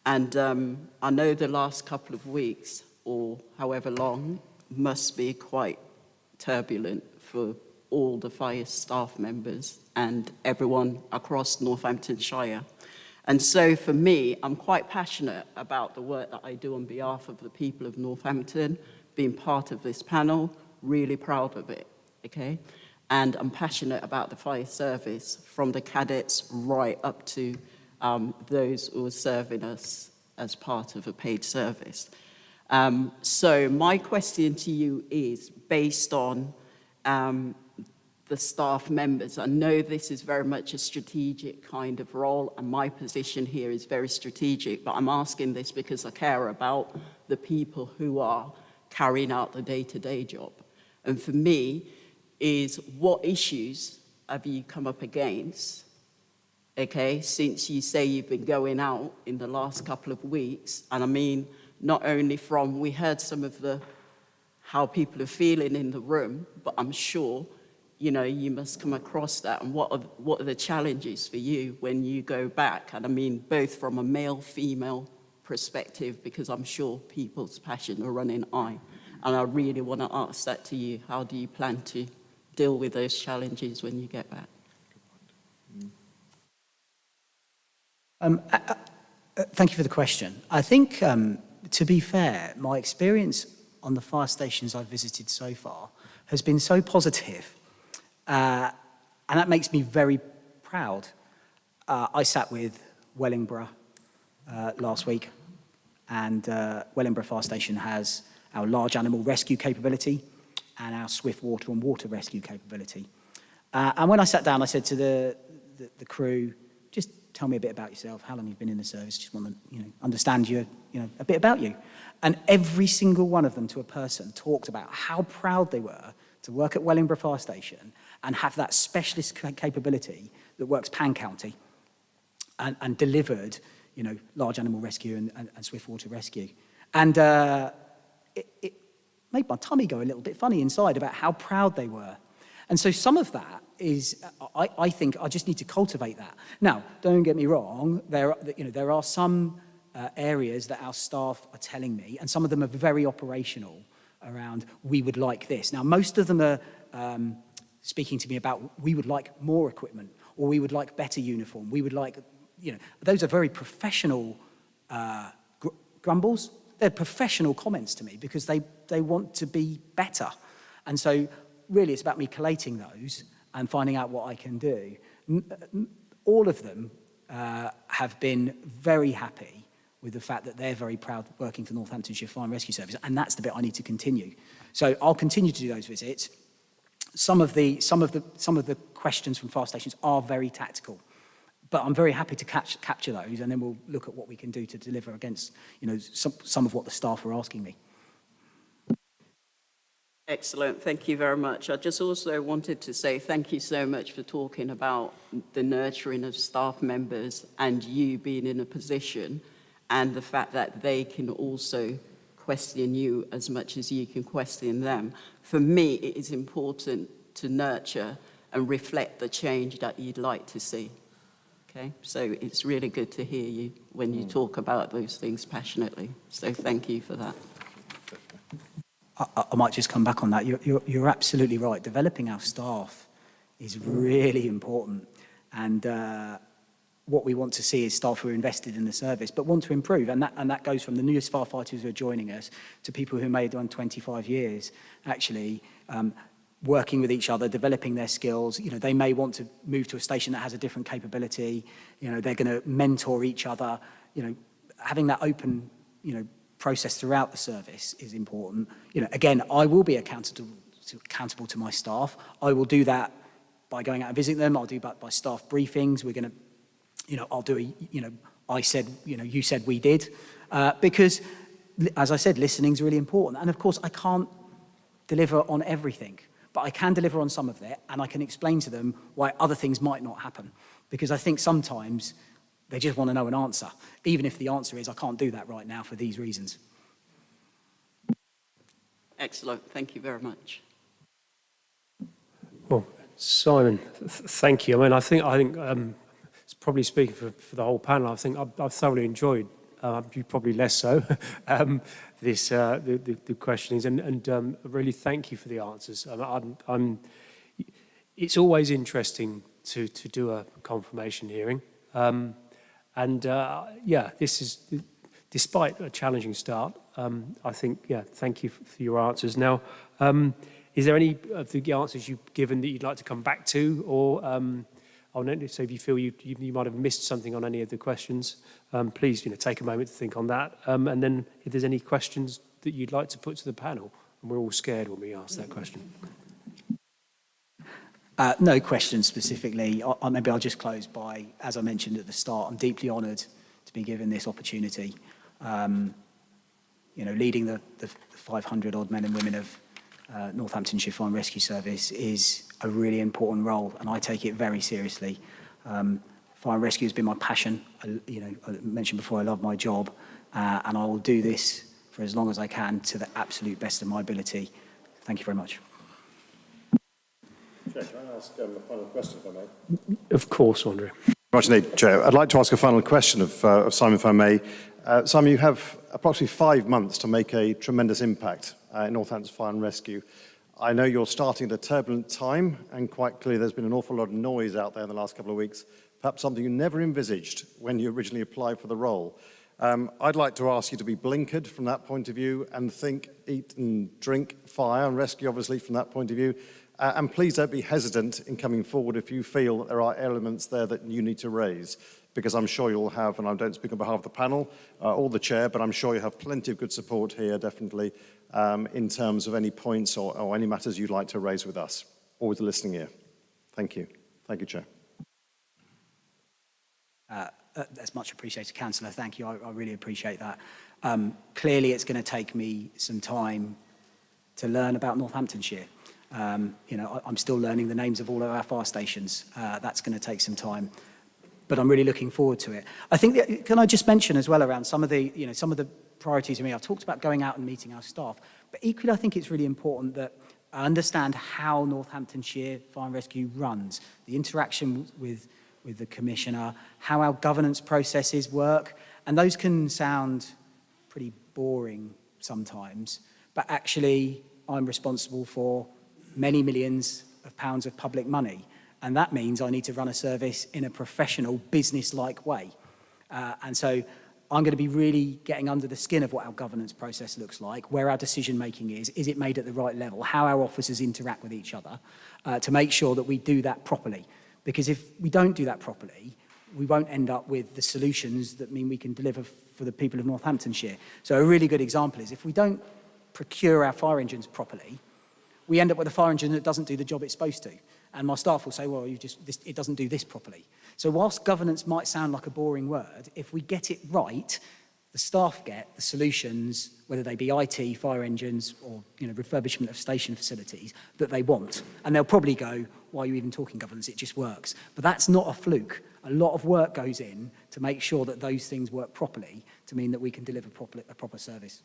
And I know the last couple of weeks, or however long, must be quite turbulent for all the fire staff members and everyone across Northamptonshire. And so for me, I'm quite passionate about the work that I do on behalf of the people of Northampton, being part of this panel, really proud of it, okay? And I'm passionate about the fire service, from the cadets right up to those who are serving us as part of a paid service. So my question to you is based on the staff members. I know this is very much a strategic kind of role, and my position here is very strategic, but I'm asking this because I care about the people who are carrying out the day-to-day job. And for me, is what issues have you come up against, okay, since you say you've been going out in the last couple of weeks? And I mean, not only from, we heard some of how people are feeling in the room, but I'm sure, you must come across that. And what are the challenges for you when you go back? And I mean, both from a male-female perspective, because I'm sure people's passion are running high. And I really want to ask that to you. How do you plan to deal with those challenges when you get back? Thank you for the question. I think, to be fair, my experience on the fire stations I've visited so far has been so positive, and that makes me very proud. I sat with Wellingborough last week, and Wellingborough Fire Station has our large animal rescue capability and our swift water and water rescue capability. And when I sat down, I said to the crew, just tell me a bit about yourself, how long you've been in the service, just want to, understand you, a bit about you. And every single one of them to a person talked about how proud they were to work at Wellingborough Fire Station and have that specialist capability that works pan-county and delivered, large animal rescue and swift water rescue. And it made my tummy go a little bit funny inside about how proud they were. And so some of that is, I think I just need to cultivate that. Now, don't get me wrong, there are some areas that our staff are telling me, and some of them are very operational around, we would like this. Now, most of them are speaking to me about, we would like more equipment, or we would like better uniform, we would like, those are very professional grumbles. They're professional comments to me because they want to be better. And so really it's about me collating those and finding out what I can do. All of them have been very happy with the fact that they're very proud working for Northamptonshire Fire and Rescue Service, and that's the bit I need to continue. So I'll continue to do those visits. Some of the questions from fire stations are very tactical, but I'm very happy to capture those, and then we'll look at what we can do to deliver against, some of what the staff are asking me. Excellent, thank you very much. I just also wanted to say thank you so much for talking about the nurturing of staff members and you being in a position, and the fact that they can also question you as much as you can question them. For me, it is important to nurture and reflect the change that you'd like to see. Okay, so it's really good to hear you when you talk about those things passionately. So thank you for that. I might just come back on that. You're absolutely right. Developing our staff is really important. And what we want to see is staff who are invested in the service, but want to improve. And that goes from the newest firefighters who are joining us to people who may have done 25 years, actually working with each other, developing their skills. They may want to move to a station that has a different capability. They're going to mentor each other. Having that open, process throughout the service is important. Again, I will be accountable to my staff. I will do that by going out and visiting them. I'll do that by staff briefings. We're going to, I'll do I said, you said we did. Because, as I said, listening is really important. And of course, I can't deliver on everything, but I can deliver on some of it, and I can explain to them why other things might not happen. Because I think sometimes they just want to know an answer, even if the answer is, I can't do that right now for these reasons. Excellent, thank you very much. Well, Simon, thank you. I mean, I think it's probably speaking for the whole panel. I think I've thoroughly enjoyed, you probably less so, the questionings, and really thank you for the answers. It's always interesting to do a confirmation hearing. This is, despite a challenging start, I think, thank you for your answers. Now, is there any of the answers you've given that you'd like to come back to, or so if you feel you might have missed something on any of the questions, please take a moment to think on that. And then if there's any questions that you'd like to put to the panel, and we're all scared when we ask that question. No questions specifically. Maybe I'll just close by, as I mentioned at the start, I'm deeply honoured to be given this opportunity. Leading the 500 odd men and women of Northamptonshire Fire and Rescue Service is a really important role, and I take it very seriously. Fire and rescue has been my passion. I mentioned before I love my job, and I will do this for as long as I can to the absolute best of my ability. Thank you very much. Chair, can I ask a final question, if I may? Of course, Andrea. Much indeed, Chair. I'd like to ask a final question of Simon, if I may. Simon, you have approximately 5 months to make a tremendous impact in Northampton Fire and Rescue. I know you're starting at a turbulent time, and quite clearly there's been an awful lot of noise out there in the last couple of weeks, perhaps something you never envisaged when you originally applied for the role. I'd like to ask you to be blinkered from that point of view and think, eat and drink fire and rescue, obviously, from that point of view. And please don't be hesitant in coming forward if you feel that there are elements there that you need to raise, because I'm sure you'll have, and I don't speak on behalf of the panel or the chair, but I'm sure you have plenty of good support here, definitely, in terms of any points or any matters you'd like to raise with us. Always a listening ear. Thank you. Thank you, Chair. That's much appreciated, Councillor. Thank you. I really appreciate that. Clearly, it's going to take me some time to learn about Northamptonshire. You know, I'm still learning the names of all of our fire stations. That's going to take some time, but I'm really looking forward to it. I think that, can I just mention as well around some of the, you know, some of the priorities for me. I've talked about going out and meeting our staff, but equally I think it's really important that I understand how Northamptonshire Fire and Rescue runs, the interaction with the Commissioner, how our governance processes work, and those can sound pretty boring sometimes, but actually I'm responsible for many millions of pounds of public money, and that means I need to run a service in a professional, business-like way. And so I'm going to be really getting under the skin of what our governance process looks like, where our decision-making is it made at the right level, how our officers interact with each other, to make sure that we do that properly. Because if we don't do that properly, we won't end up with the solutions that mean we can deliver for the people of Northamptonshire. So a really good example is if we don't procure our fire engines properly, we end up with a fire engine that doesn't do the job it's supposed to. And my staff will say, well, it doesn't do this properly. So whilst governance might sound like a boring word, if we get it right, the staff get the solutions, whether they be IT, fire engines, or refurbishment of station facilities, that they want. And they'll probably go, why are you even talking governance? It just works. But that's not a fluke. A lot of work goes in to make sure that those things work properly, to mean that we can deliver a proper service.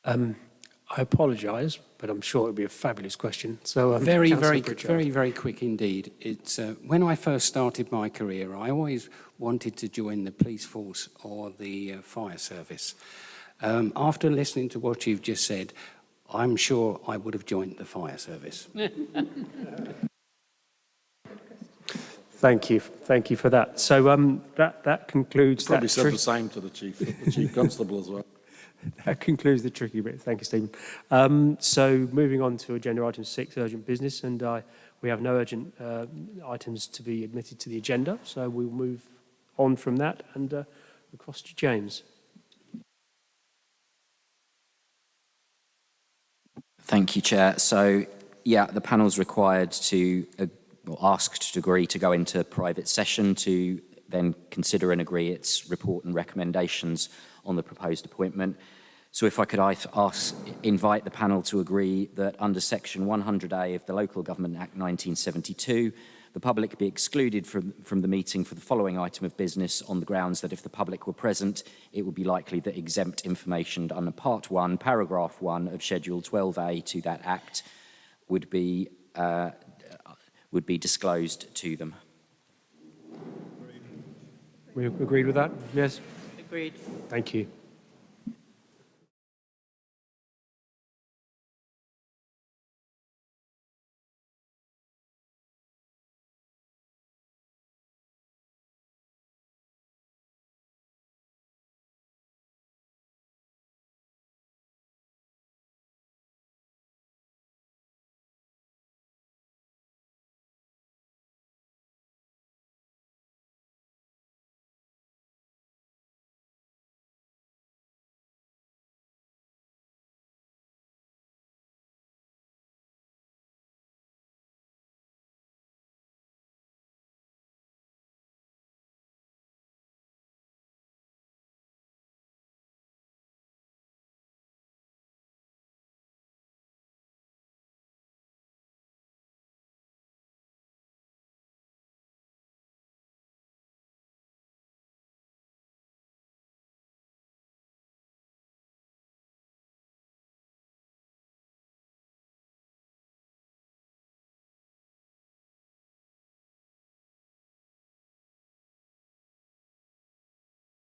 I apologise, but I'm sure it'll be a fabulous question. So, Very Councillor Pritchard. quick indeed. It's when I first started my career, I always wanted to join the police force or the fire service. After listening to what you've just said, I'm sure I would have joined the fire service. Thank you for that. So that concludes Probably that. said the same to the chief constable as well. That concludes the tricky bit. Thank you, Stephen. So moving on to agenda item 6, urgent business, and we have no urgent items to be admitted to the agenda, so we'll move on from that and across to James. Thank you, Chair. So, yeah, the panel's required to, or asked to agree to go into private session to then consider and agree its report and recommendations on the proposed appointment. So if I could invite the panel to agree that under Section 100A of the Local Government Act 1972, the public be excluded from the meeting for the following item of business on the grounds that if the public were present, it would be likely that exempt information under Part 1, Paragraph 1 of Schedule 12A to that Act would be disclosed to them. We agreed with that? Yes? Agreed. Thank you.